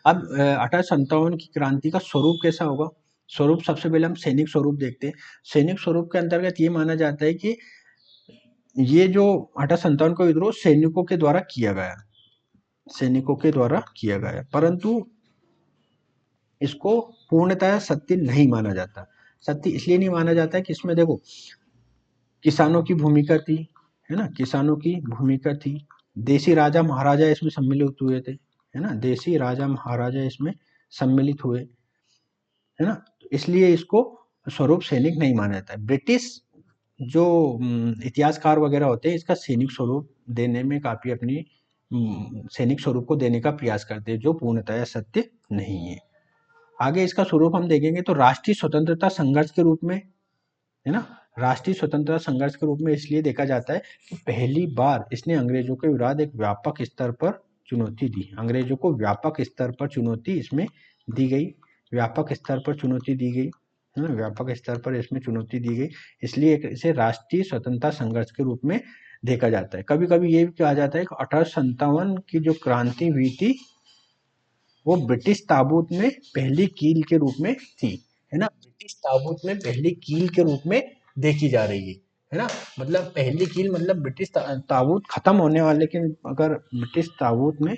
अब 1857 की क्रांति का स्वरूप कैसा होगा? स्वरूप सबसे पहले हम सैनिक स्वरूप देखते हैं। सैनिक स्वरूप के अंतर्गत ये माना जाता है कि ये जो 1857 का विद्रोह सैनिकों के द्वारा किया गया, परंतु इसको पूर्णतः सत्य नहीं माना जाता। सत्य इसलिए नहीं माना जाता कि इसमें देखो किसानों की भूमिका थी, है ना, किसानों की भूमिका थी। देसी राजा महाराजा इसमें सम्मिलित हुए थे, है ना, देसी राजा महाराजा इसमें सम्मिलित हुए, है ना, इसलिए इसको स्वरूप सैनिक नहीं माना जाता है। ब्रिटिश जो इतिहासकार वगैरह होते हैं, इसका सैनिक स्वरूप देने में काफी अपनी सैनिक स्वरूप को देने का प्रयास करते हैं, जो पूर्णतः सत्य नहीं है। आगे इसका स्वरूप हम देखेंगे तो राष्ट्रीय स्वतंत्रता संघर्ष के रूप में, है ना, राष्ट्रीय स्वतंत्रता संघर्ष के रूप में इसलिए देखा जाता है कि पहली बार इसने अंग्रेजों के विरुद्ध एक व्यापक स्तर पर चुनौती दी। अंग्रेजों को व्यापक स्तर पर चुनौती इसमें दी गई, व्यापक स्तर पर चुनौती दी गई, है ना, व्यापक स्तर पर इसमें चुनौती दी गई, इसलिए इसे राष्ट्रीय स्वतंत्रता संघर्ष के रूप में देखा जाता है। कभी कभी ये भी कहा जाता है कि 1857 की जो क्रांति हुई थी वो ब्रिटिश ताबूत में पहली कील के रूप में थी, है ना, ब्रिटिश ताबूत में पहली कील के रूप में देखी जा रही है ना, मतलब पहली कील मतलब ब्रिटिश ताबूत खत्म होने वाले, लेकिन अगर ब्रिटिश ताबूत में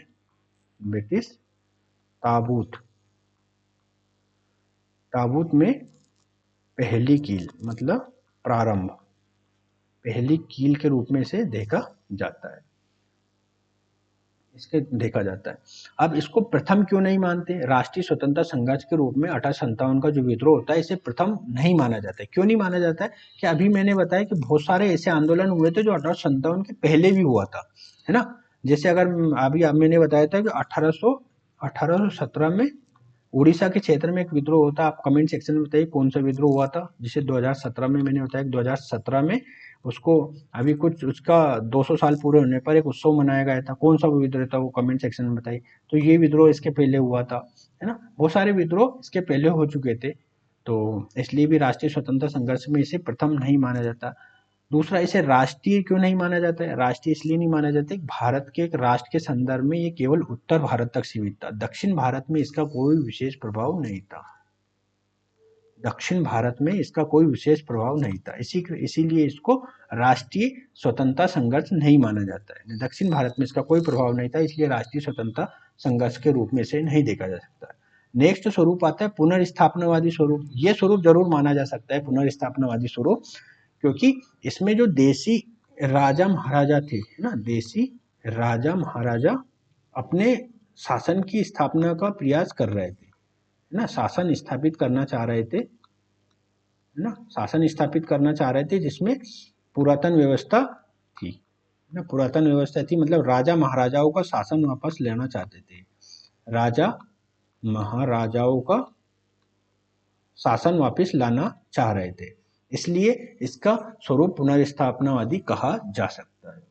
पहली कील मतलब प्रारंभ, पहली कील के रूप में इसे देखा जाता है, अब इसको प्रथम क्यों नहीं मानते? राष्ट्रीय स्वतंत्रता संघर्ष के रूप में 1857 का जो विद्रोह होता है, इसे प्रथम नहीं माना जाता है। क्यों नहीं माना जाता है? कि अभी मैंने बताया कि बहुत सारे ऐसे आंदोलन हुए थे जो 1857 के पहले भी हुआ था, है ना। जैसे अगर अभी मैंने बताया था कि 1817 में उड़ीसा के क्षेत्र में एक विद्रोह होता। आप कमेंट सेक्शन में बताइए कौन सा विद्रोह हुआ था, जिसे 2017 में मैंने बताया 2017 में उसको अभी कुछ उसका 200 साल पूरे होने पर एक उत्सव मनाया गया था। कौन सा विद्रोह था वो कमेंट सेक्शन में बताइए। तो ये विद्रोह इसके पहले हुआ था, है ना, बहुत सारे विद्रोह इसके पहले हो चुके थे, तो इसलिए भी राष्ट्रीय स्वतंत्रता संघर्ष में इसे प्रथम नहीं माना जाता। दूसरा, इसे राष्ट्रीय क्यों नहीं माना जाता है? राष्ट्रीय इसलिए नहीं माना जाता है, भारत के एक राष्ट्र के संदर्भ में ये केवल उत्तर भारत तक सीमित था, दक्षिण भारत में इसका कोई विशेष प्रभाव नहीं था, दक्षिण भारत में इसका कोई विशेष प्रभाव नहीं था, इसीलिए इसको राष्ट्रीय स्वतंत्रता संघर्ष नहीं माना जाता है। दक्षिण भारत में इसका कोई प्रभाव नहीं था, इसलिए राष्ट्रीय स्वतंत्रता संघर्ष के रूप में इसे नहीं देखा जा सकता। नेक्स्ट स्वरूप आता है पुनर्स्थापनावादी स्वरूप। यह स्वरूप जरूर माना जा सकता है, पुनर्स्थापनावादी स्वरूप, क्योंकि इसमें जो देसी राजा महाराजा थे ना, देसी राजा महाराजा अपने शासन की स्थापना का प्रयास कर रहे थे, ना, शासन स्थापित करना चाह रहे थे, ना, शासन स्थापित करना चाह रहे थे जिसमें पुरातन व्यवस्था थी, ना, पुरातन व्यवस्था थी, मतलब राजा महाराजाओं का शासन वापस लेना चाहते थे, राजा महाराजाओं का शासन वापस लाना चाह रहे थे। इसलिए इसका स्वरूप पुनर्स्थापनावादी कहा जा सकता है।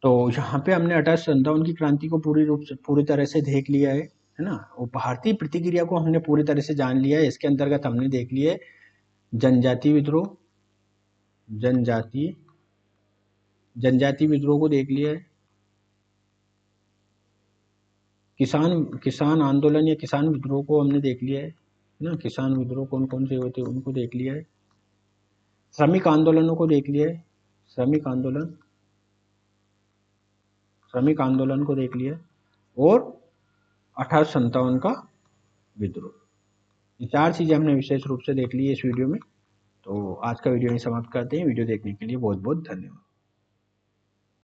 तो यहाँ पे हमने 1857 की क्रांति को पूरी तरह से देख लिया है ना। और भारतीय प्रतिक्रिया को हमने पूरी तरह से जान लिया है। इसके अंतर्गत हमने देख लिया है जनजातीय विद्रोह, जनजातीय विद्रोह को देख लिया है, किसान आंदोलन या किसान विद्रोह को हमने देख लिया है ना। किसान विद्रोह कौन कौन से होते हैं उनको देख लिया है, श्रमिक आंदोलनों को देख लिया है, श्रमिक आंदोलन को देख लिया, और 1857 का विद्रोह। ये 4 चीजें हमने विशेष रूप से देख ली है इस वीडियो में। तो आज का वीडियो यहीं समाप्त करते हैं। वीडियो देखने के लिए बहुत बहुत धन्यवाद।